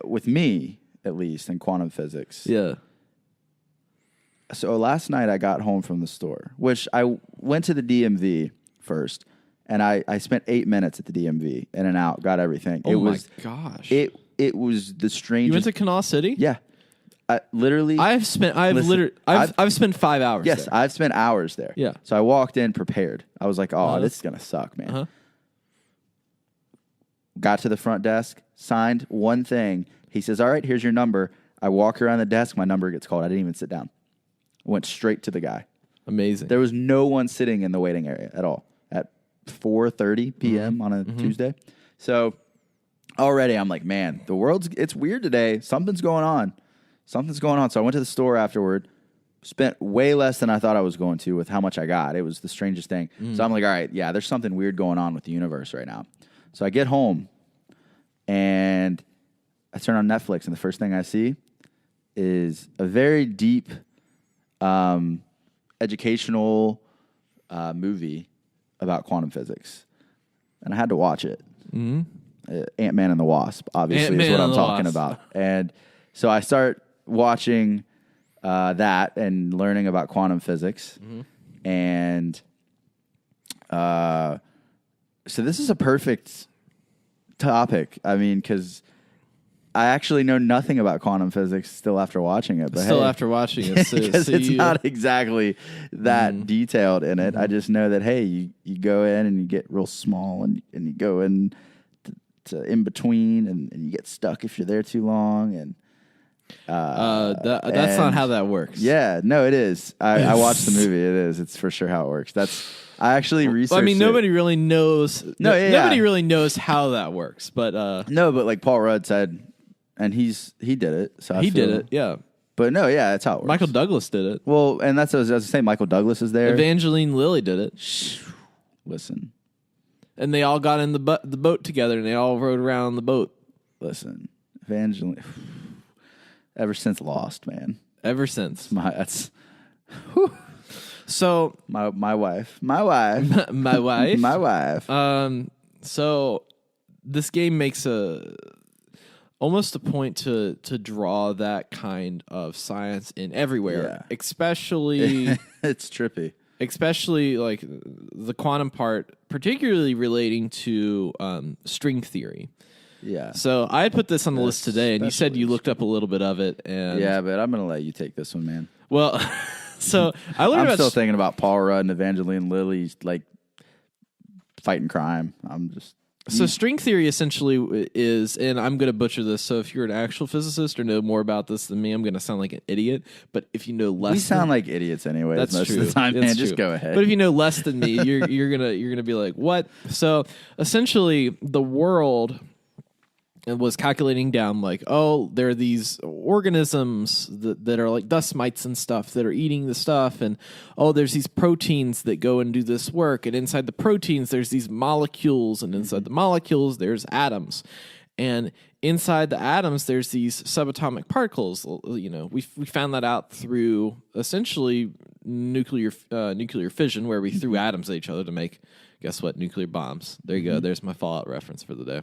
with me at least in quantum physics. Yeah. So last night I got home from the store, which I went to the DMV first, and I spent 8 minutes at the DMV, in and out, got everything. Oh my gosh! It was the strangest. You went to Canal City? Yeah, literally. I've spent 5 hours. Yes, there. I've spent hours there. Yeah. So I walked in prepared. I was like, "Oh, this is gonna suck, man." Got to the front desk, signed one thing. He says, "All right, here's your number." I walk around the desk. My number gets called. I didn't even sit down. Went straight to the guy. Amazing. There was no one sitting in the waiting area at all at 4:30 p.m. on a Tuesday. So already I'm like, man, it's weird today. Something's going on. So I went to the store afterward, spent way less than I thought I was going to with how much I got. It was the strangest thing. So I'm like, all right, yeah, there's something weird going on with the universe right now. So I get home and I turn on Netflix, and the first thing I see is a very deep educational movie about quantum physics, and I had to watch it. Ant-Man and the Wasp, obviously, Ant-Man is what and I'm the talking Wasp. about. And so I start watching that and learning about quantum physics, and so this is a perfect topic. I mean, because I actually know nothing about quantum physics still after watching it. But Still hey, after watching it. because it's not exactly that detailed in it. I just know that, hey, you go in and you get real small, and you go in to in between, and you get stuck if you're there too long. And that's not how that works. yeah, no, it is. I watched the movie. It is. It's for sure how it works. I actually researched. Well, I mean, it. nobody really knows. Nobody yeah. really knows how that works. But No, but like Paul Rudd said, and he did it. So he did it. Yeah. But no, yeah, that's how it works. Michael Douglas did it. Well, and that's what I was saying. Michael Douglas is there. Evangeline Lilly did it. Listen, And they all got in the boat together, and they all rode around the boat. listen, Evangeline. Ever since Lost, man. Ever since. So My wife. My wife. my wife. My wife. So this game makes almost a point to draw that kind of science in everywhere, Yeah. especially It's trippy. especially like the quantum part, particularly relating to string theory. Yeah. So I put this on the list today, and you said especially you looked up a little bit of it, and Yeah, but I'm gonna let you take this one, man. well, so I learned I'm about still thinking about Paul Rudd and Evangeline Lilly's like fighting crime. I'm just So string theory essentially is, and I'm going to butcher this, so if you're an actual physicist or know more about this than me, I'm going to sound like an idiot. But if you know less, we sound like idiots anyway. that's most true. of the time, That's man. true. Just go ahead. But if you know less than me, you're gonna be like, what? So essentially, the world was calculating down like, oh, there are these organisms that are like dust mites and stuff that are eating the stuff, and oh, there's these proteins that go and do this work, and inside the proteins there's these molecules, and inside the molecules there's atoms, and inside the atoms there's these subatomic particles. You know, we found that out through essentially nuclear fission, where we threw atoms at each other to make, guess what, nuclear bombs. There you go. There's my Fallout reference for the day.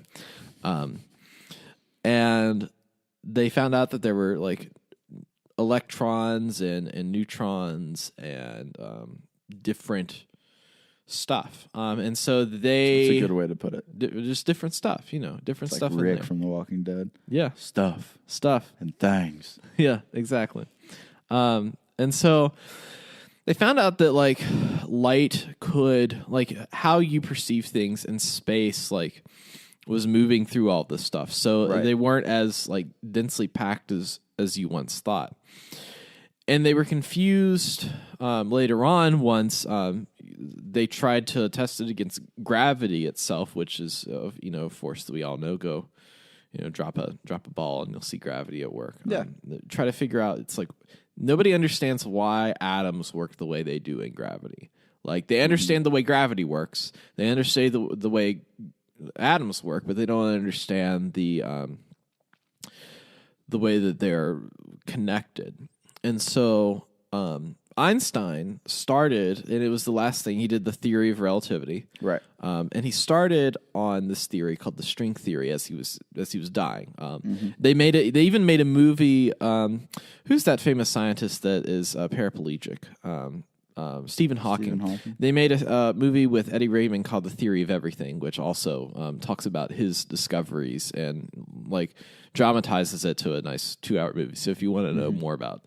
And they found out that there were like electrons and neutrons and different stuff. And so It's a they good way to put it. just different stuff, different It's stuff like in Rick there. from The Walking Dead. Yeah, Stuff stuff. and things. Yeah, exactly. And so they found out that like light could, like how you perceive things in space, like was moving through all this stuff. So Right. they weren't as like densely packed as you once thought. And they were confused later on once they tried to test it against gravity itself, which is a force that we all know. Go, drop a ball and you'll see gravity at work. Yeah. Try to figure out. It's like nobody understands why atoms work the way they do in gravity. Like they understand the way gravity works. They understand the way atoms work, but they don't understand the way that they're connected. And so Einstein started, and it was the last thing he did, the theory of relativity. Right. And he started on this theory called the string theory as he was dying. They even made a movie. Who's that famous scientist that is paraplegic? Stephen Hawking. They made a movie with Eddie Raymond called The Theory of Everything, which also talks about his discoveries and like dramatizes it to a nice 2-hour movie. So if you want to know more about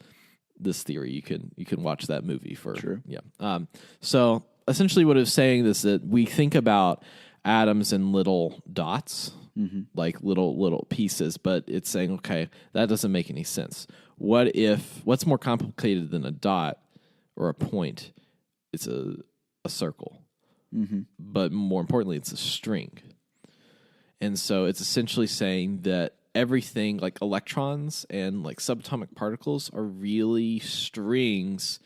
this theory, you can watch that movie for Sure. Yeah. So essentially, what it was saying is that we think about atoms in little dots, like little pieces, but it's saying, okay, that doesn't make any sense. What's more complicated than a dot or a point? It's a circle, but more importantly, it's a string. And so it's essentially saying that everything like electrons and like subatomic particles are really strings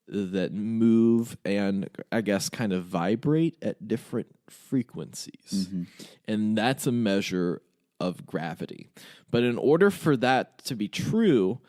that move and I guess kind of vibrate at different frequencies. And that's a measure of gravity. But in order for that to be true,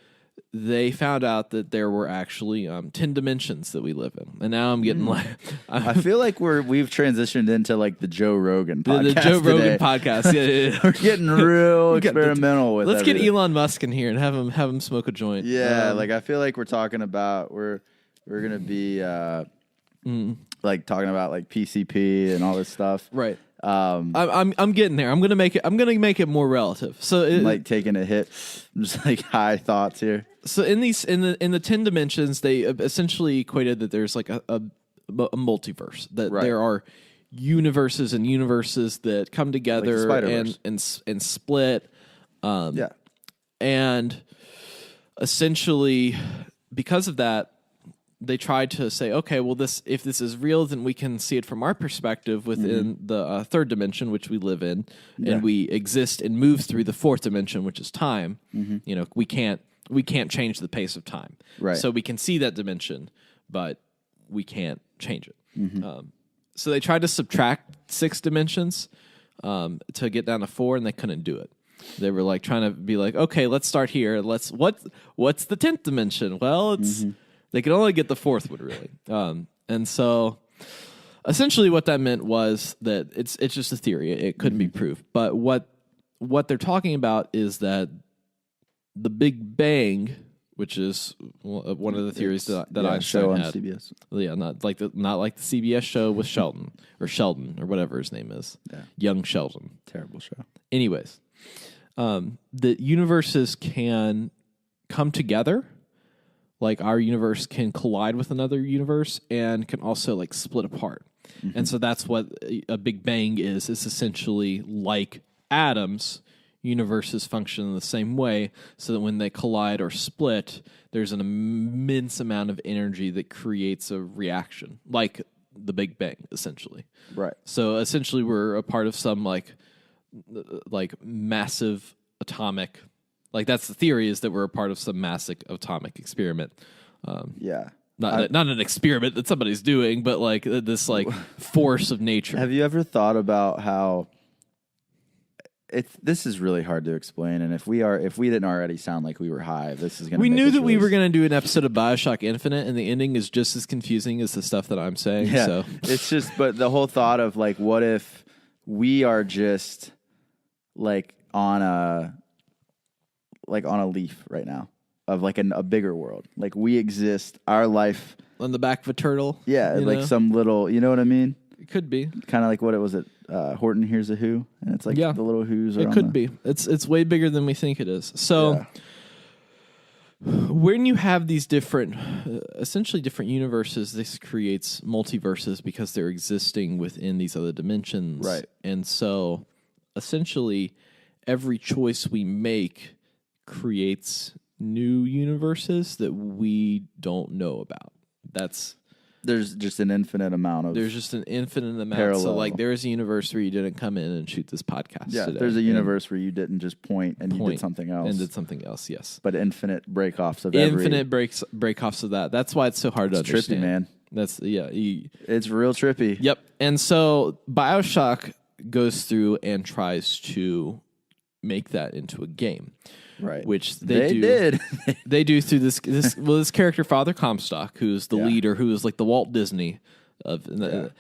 they found out that there were actually 10 dimensions that we live in. And now I'm getting like... I feel like we've transitioned into like the Joe Rogan podcast. The Joe Rogan today. podcast. Yeah. We're getting real experimental with Let's everything. get Elon Musk in here and have him smoke a joint. Yeah, like I feel like we're talking about we're gonna be like talking about like PCP and all this stuff. Right. I'm getting there. I'm gonna make it more relative. So Like taking a hit, just like high thoughts here. So in the 10 dimensions, they essentially equated that there's like a multiverse, that Right. there are universes and universes that come together Spider-Verse. and split. Yeah. And essentially, because of that, they tried to say, okay, well, if this is real, then we can see it from our perspective within the third dimension, which we live in, and we exist and move through the fourth dimension, which is time. We can't change the pace of time, Right. So we can see that dimension, but we can't change it. So they tried to subtract 6 dimensions to get down to 4, and they couldn't do it. They were like trying to be like, okay, let's start here. What's the 10th dimension? Well, it's they could only get the 4th one really. And so essentially what that meant was that it's just a theory. It couldn't be proved. But what they're talking about is that the Big Bang, which is one of the theories that Einstein show on had. CBS. Yeah, not like the CBS show with Sheldon or whatever his name is. Yeah. Young Sheldon. Terrible show. Anyways, the universes can come together. Like our universe can collide with another universe and can also like split apart. And so that's what a Big Bang is. It's essentially like atoms. Universes function in the same way, so that when they collide or split, there's an immense amount of energy that creates a reaction, like the Big Bang, essentially. Right. So essentially, we're a part of some like massive atomic. Like that's the theory, is that we're a part of some massive atomic experiment. Yeah. Not an experiment that somebody's doing, but like this like force of nature. Have you ever thought about how this is really hard to explain, and if we didn't already sound like we were high, this is going to. We knew that we were going to do an episode of Bioshock Infinite, and the ending is just as confusing as the stuff that I'm saying. Yeah, so it's just, but the whole thought of like, what if we are just like on a leaf right now of like a bigger world, like we exist, our life on the back of a turtle. Yeah, you like know? some little, you know what I mean? It could be. Kind of like what it was at Horton Hears a Who, and it's like Yeah. the little Who's. It could be. It's way bigger than we think it is. So when you have these different, essentially different universes, this creates multiverses because they're existing within these other dimensions. Right. And so essentially every choice we make creates new universes that we don't know about. There's just an infinite amount of. There's just an infinite amount. Parallel. So, like, there is a universe where you didn't come in and shoot this podcast. Yeah, today. there's a universe where you didn't just point and you Point did something else. And did something else, yes. But infinite breakoffs of Infinite breakoffs of that. That's why it's so hard to It's understand. trippy, man. That's It's real trippy. Yep. And so BioShock goes through and tries to make that into a game. Right. Which they do. did. They do through this character, Father Comstock, who's the Yeah. leader, who is like the Walt Disney of.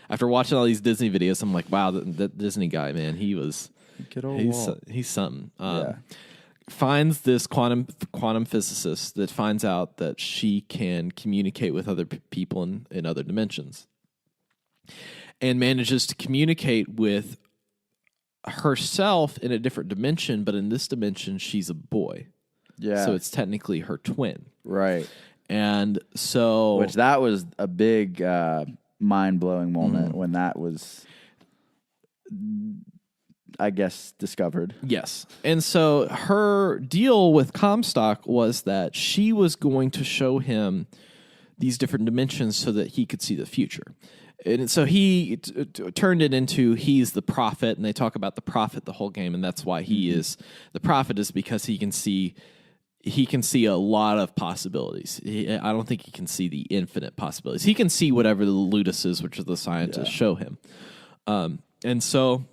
After watching all these Disney videos, I'm like, wow, that Disney guy, man, he's something. Finds this quantum physicist that finds out that she can communicate with other people in other dimensions, and manages to communicate with herself in a different dimension, but in this dimension, she's a boy. Yeah. So it's technically her twin. Right. And so... Which that was a big mind-blowing moment when that was, I guess, discovered. Yes. And so her deal with Comstock was that she was going to show him these different dimensions so that he could see the future. And so he turned it into he's the prophet, and they talk about the prophet the whole game, and that's why he is the prophet, is because he can see a lot of possibilities. I don't think he can see the infinite possibilities. He can see whatever the Luduses, which are the scientists, show him. And so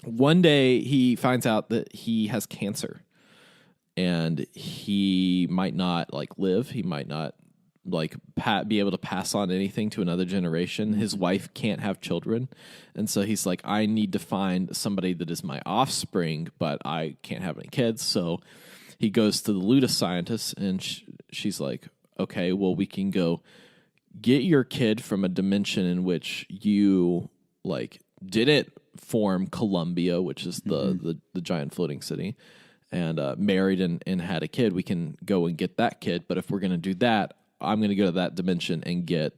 one day he finds out that he has cancer, and he might not live. He might not be able to pass on anything to another generation. His wife can't have children. And so he's like, I need to find somebody that is my offspring, but I can't have any kids. So he goes to the Ludus scientist, and she's like, okay, well, we can go get your kid from a dimension in which you didn't form Columbia, which is the giant floating city, and married and had a kid. We can go and get that kid. But if we're going to do that, I'm going to go to that dimension and get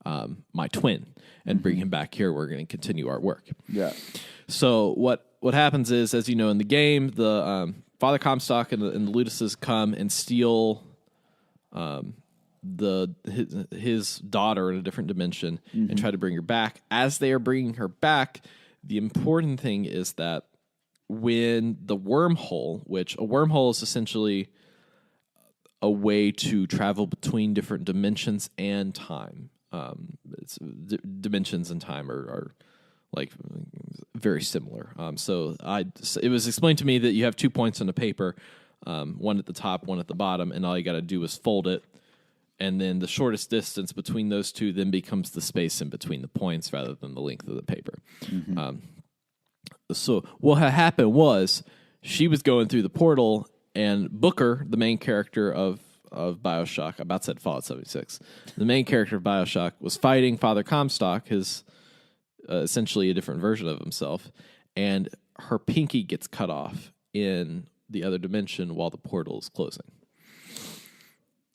my twin and bring him back here. We're going to continue our work. Yeah. So what happens is, as you know, in the game, the Father Comstock and the Luduses come and steal his daughter in a different dimension and try to bring her back. As they are bringing her back, the important thing is that when the wormhole, which a wormhole is essentially a way to travel between different dimensions and time. Dimensions and time are very similar. So it was explained to me that you have 2 points on the paper, one at the top, one at the bottom, and all you got to do is fold it, and then the shortest distance between those two then becomes the space in between the points rather than the length of the paper. So what had happened was she was going through the portal, and Booker, the main character of BioShock, I about said Fallout 76, the main character of BioShock was fighting Father Comstock, his essentially a different version of himself, and her pinky gets cut off in the other dimension while the portal is closing.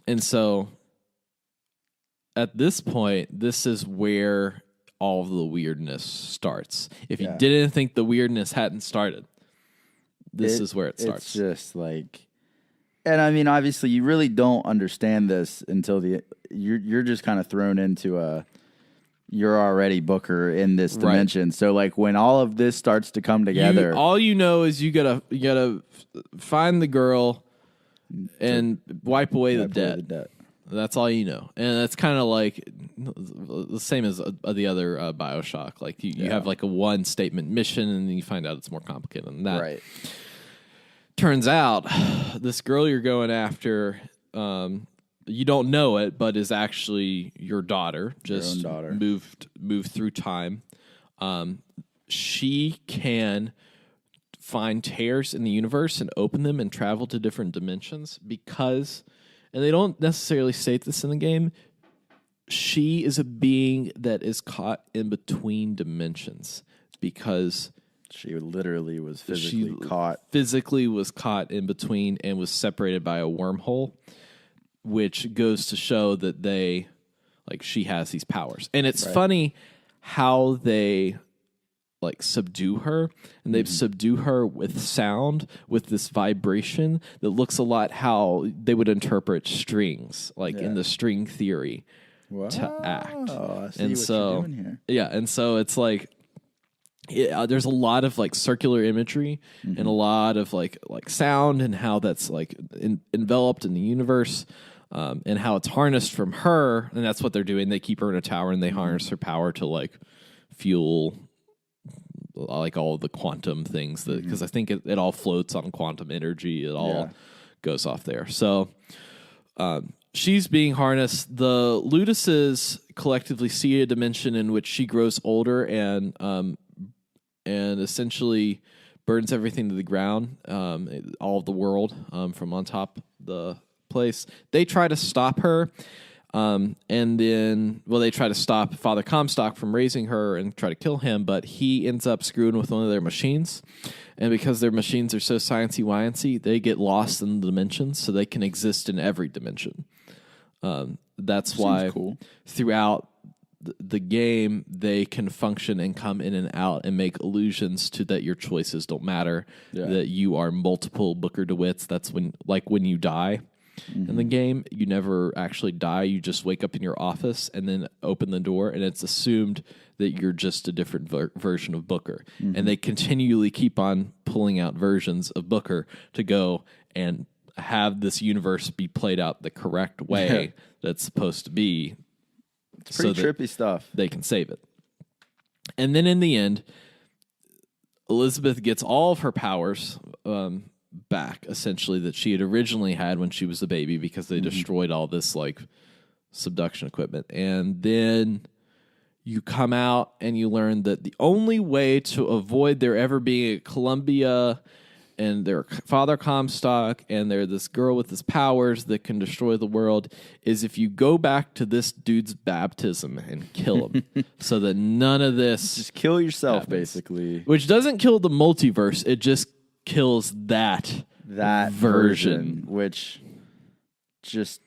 And so at this point, this is where all of the weirdness starts. If you didn't think the weirdness hadn't started, this is where it starts. It's just and I mean, obviously, you really don't understand this until you're just kind of thrown into you're already Booker in this dimension. So when all of this starts to come together, all you know is you gotta find the girl and wipe away the debt. That's all you know, and that's kind of the same as the other BioShock. You have a one statement mission, and then you find out it's more complicated than that. Right. Turns out, this girl you're going after, you don't know it, but is actually your daughter. Just your own daughter. moved through time. She can find tears in the universe and open them and travel to different dimensions because, and they don't necessarily state this in the game, she is a being that is caught in between dimensions because She literally was she caught. physically was caught in between and was separated by a wormhole, which goes to show that she has these powers. And it's funny how they subdue her, and they subdue her with sound, with this vibration that looks a lot how they would interpret strings, in the string theory to act. I see And what so, you're doing here. yeah, and so it's there's a lot of circular imagery and a lot of sound and how that's enveloped in the universe, and how it's harnessed from her, and that's what they're doing. They keep her in a tower and they harness her power to fuel all of the quantum things because I think it all floats on quantum energy. It all goes off there. So she's being harnessed. The Ludices collectively see a dimension in which she grows older and essentially burns everything to the ground, all of the world from on top of the place. They try to stop her. They try to stop Father Comstock from raising her and try to kill him, but he ends up screwing with one of their machines. And because their machines are so sciencey-wiancy, they get lost in the dimensions, so they can exist in every dimension. That's why throughout the game, they can function and come in and out and make allusions to that your choices don't matter, that you are multiple Booker DeWitts. That's when you die. In the game, you never actually die. You just wake up in your office and then open the door, and it's assumed that you're just a different version of Booker. And they continually keep on pulling out versions of Booker to go and have this universe be played out the correct way that's supposed to be. It's pretty trippy stuff. They can save it. And then in the end, Elizabeth gets all of her powers back, essentially, that she had originally had when she was a baby because they destroyed all this subduction equipment. And then you come out and you learn that the only way to avoid there ever being a Columbia and their Father Comstock and they're this girl with his powers that can destroy the world is if you go back to this dude's baptism and kill him so that none of this just kill yourself happens. Basically, which doesn't kill the multiverse, it just kills that version, which just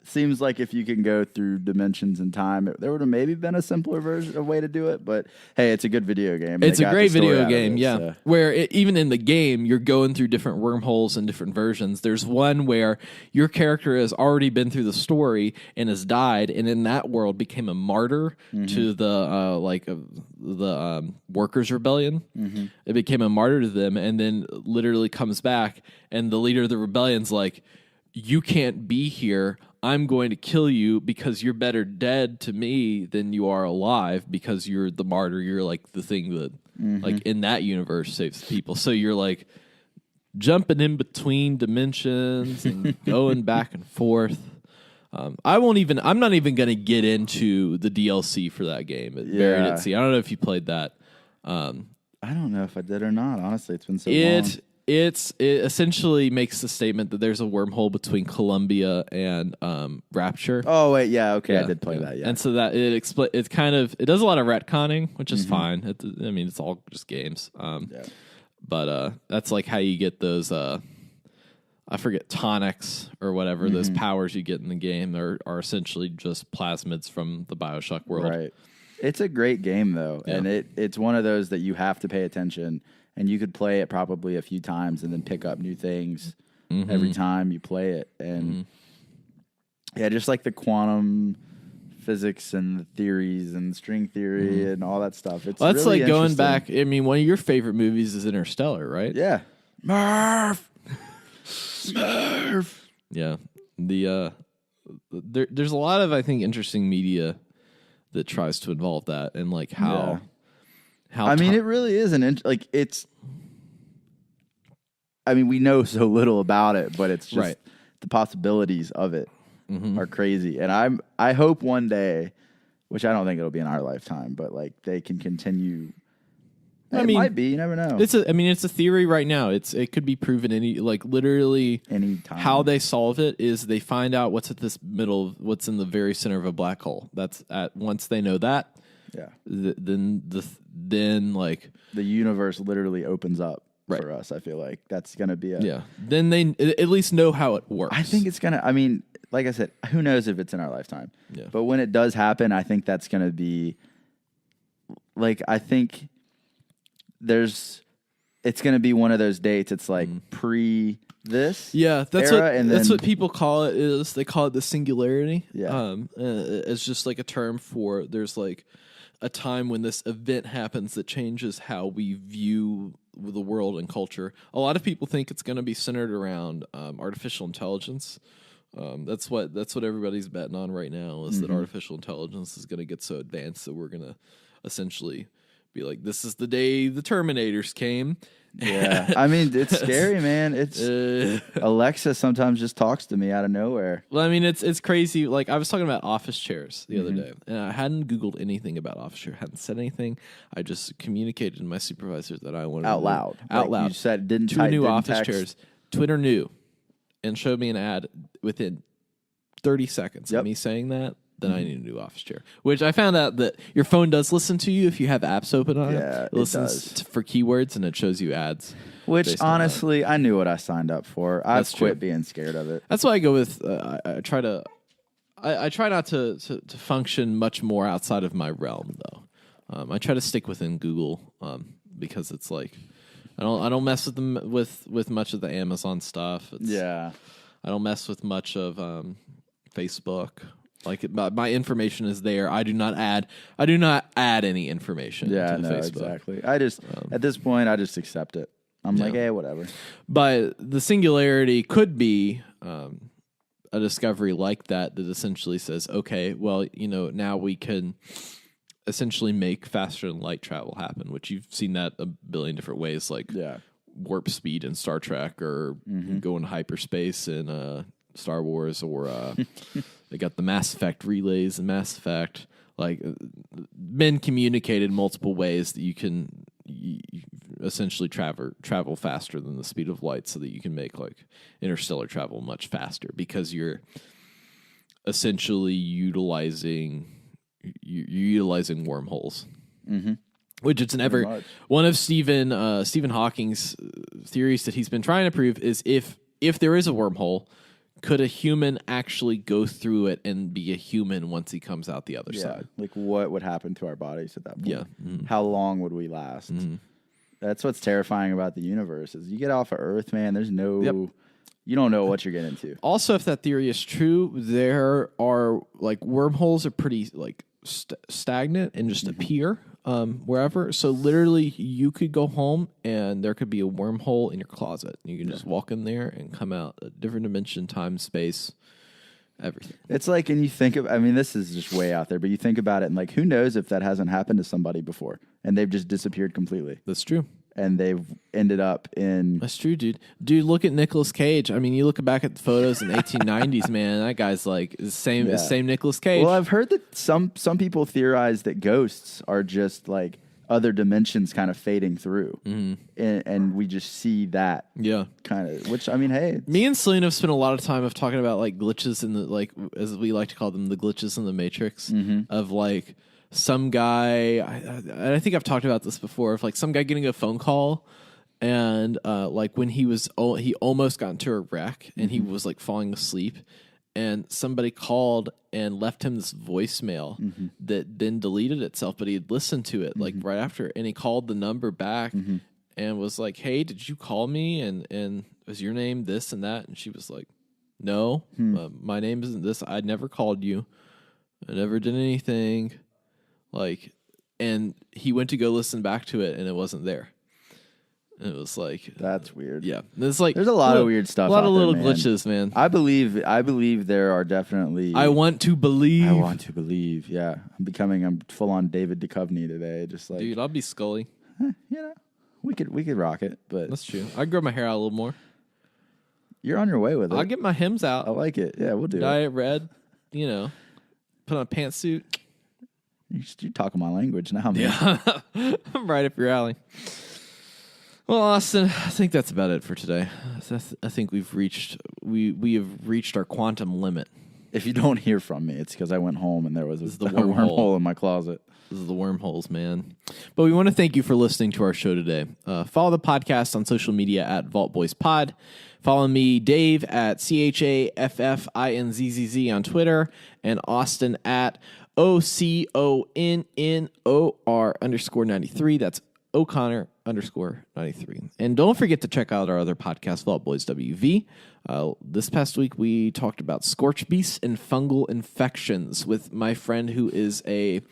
seems like if you can go through dimensions and time, there would have maybe been a simpler version, a way to do it. But hey, it's a good video game. It's a great video game, where even in the game, you're going through different wormholes and different versions. There's one where your character has already been through the story and has died, and in that world became a martyr to the workers' rebellion. It became a martyr to them, and then literally comes back, and the leader of the rebellion's like, "You can't be here. I'm going to kill you because you're better dead to me than you are alive because you're the martyr. You're the thing that in that universe saves people." So you're jumping in between dimensions and going back and forth. I'm not even going to get into the DLC for that game. Buried at Sea. I don't know if you played that. I don't know if I did or not. Honestly, it's been so long. It essentially makes the statement that there's a wormhole between Columbia and Rapture. Oh wait, okay, I did play that. Yeah, and so that it does a lot of retconning, which is fine. It's all just games. But that's how you get those. I forget tonics or whatever those powers you get in the game are essentially just plasmids from the Bioshock world. Right. It's a great game though, and it's one of those that you have to pay attention. And you could play it probably a few times and then pick up new things every time you play it. And just the quantum physics and the theories and string theory and all that stuff. It's that's really going back. One of your favorite movies is Interstellar, right? Yeah. Smurf. Yeah. There's a lot of, I think, interesting media that tries to involve that and how. It really is we know so little about it, but it's just the possibilities of it are crazy. And I hope one day, which I don't think it'll be in our lifetime, but they can continue It might be. You never know. It's a theory right now. It could be proven literally Anytime. How they solve it is they find out what's what's in the very center of a black hole. Once they know that, yeah. Then the universe literally opens up for us. I feel like that's gonna be Then they at least know how it works. I think it's gonna. I mean, like I said, who knows if it's in our lifetime? Yeah. But when it does happen, I think that's gonna be. Like, I think it's going to be one of those dates. It's like pre this. Yeah, that's era, that's what people call it. They call it the singularity. Yeah. It's just like a term for there's like a time when this event happens that changes how we view the world and culture. A lot of people think it's going to be centered around artificial intelligence. That's what everybody's betting on right now is that artificial intelligence is going to get so advanced that we're going to essentially be like, this is the day the Terminators came. Yeah. I mean, it's scary, man. It's Alexa sometimes just talks to me out of nowhere. Well, I mean, it's crazy. Like, I was talking about office chairs the other day, and I hadn't Googled anything about office chair, hadn't said anything. I just communicated to my supervisors that I wanted out loud. Out loud. You said didn't two type, new didn't office text. chairs. Twitter knew and showed me an ad within 30 seconds of me saying that. Then I need a new office chair, which I found out that your phone does listen to you if you have apps open on it. Yeah, It listens for keywords and it shows you ads. Which, honestly, I knew what I signed up for. I've That's true. quit being scared of it. That's why I go with. I try not to function much more outside of my realm, though. I try to stick within Google because it's like I don't mess with them with much of the Amazon stuff. I don't mess with much of Facebook. Like my information is there. I do not add any information to Facebook. Exactly. I just at this point I just accept it. I'm like, hey, whatever. But the singularity could be a discovery like that essentially says, okay, well, now we can essentially make faster than light travel happen, which you've seen that a billion different ways, like warp speed in Star Trek or going hyperspace in Star Wars, or they got the Mass Effect relays in Mass Effect. Like, men communicated multiple ways that you can essentially travel faster than the speed of light, so that you can make like interstellar travel much faster because you're essentially utilizing wormholes. Which it's one of Stephen Hawking's theories that he's been trying to prove is if there is a wormhole, could a human actually go through it and be a human once he comes out the other side? Like, what would happen to our bodies at that point? Yeah. How long would we last? That's what's terrifying about the universe is you get off of Earth, man, there's no... You don't know what you're getting into. Also, if that theory is true, there are, like, wormholes are pretty, like, stagnant and just appear wherever. So literally you could go home and there could be a wormhole in your closet. You can just walk in there and come out a different dimension, time, space, everything. It's like, and you think of, I mean, this is just way out there, but you think about it and like, who knows if that hasn't happened to somebody before and they've just disappeared completely. That's true. And they've ended up in... That's true, dude. Dude, look at Nicolas Cage. I mean, you look back at the photos in the 1890s, man. That guy's like the same Nicolas Cage. Well, I've heard that some people theorize that ghosts are just like other dimensions kind of fading through. And we just see that kind of... Which, I mean, hey... Me and Celine have spent a lot of time of talking about like glitches in the... like, as we like to call them, the glitches in the Matrix of like... Some guy, I think I've talked about this before, of like some guy getting a phone call and like when he almost got into a wreck and he was like falling asleep and somebody called and left him this voicemail that then deleted itself, but he had listened to it like right after, and he called the number back and was like, hey, did you call me? And was your name this and that? And she was like, no, my name isn't this. I never called you. I never did anything. Like, and he went to go listen back to it, and it wasn't there. And it was like, that's weird. Yeah, it's like there's a lot of weird stuff. A lot of little there, glitches, man. I believe there are definitely. I want to believe. Yeah, I'm full on David Duchovny today. Just like, dude, I'll be Scully. We could rock it, but that's true. I grow my hair out a little more. You're on your way with it. I'll get my hems out. I like it. Yeah, we'll do Dye it. it red. Put on a pantsuit. You're talking my language now, man. Yeah, I'm right up your alley. Well, Austin, I think that's about it for today. I think we have reached our quantum limit. If you don't hear from me, it's because I went home and there was a wormhole. wormhole in my closet. This is the wormholes, man. But we want to thank you for listening to our show today. Follow the podcast on social media at Vault Boys Pod. Follow me, Dave, at CHAFFINZZZ on Twitter, and Austin at OCONNOR_93. That's O'Connor_93. And don't forget to check out our other podcast, Vault Boys WV. This past week, we talked about scorch beasts and fungal infections with my friend who is there's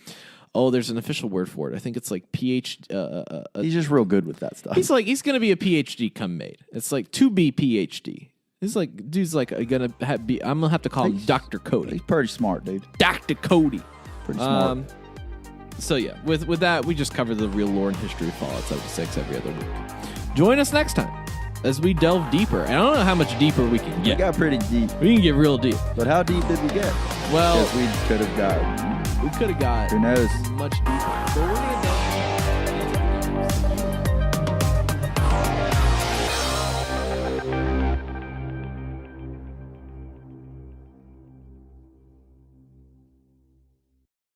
an official word for it. I think it's like PhD. He's just real good with that stuff. He's going to be a PhD come made. It's like to be PhD. Dude's like I'm going to have to call him Dr. Cody. He's pretty smart, dude. Dr. Cody. Pretty smart. So yeah, with that, we just cover the real lore and history of Fallout 76 every other week. Join us next time as we delve deeper. And I don't know how much deeper we can get. We got pretty deep. We can get real deep. But how deep did we get? Well, we could have got. Who knows? Much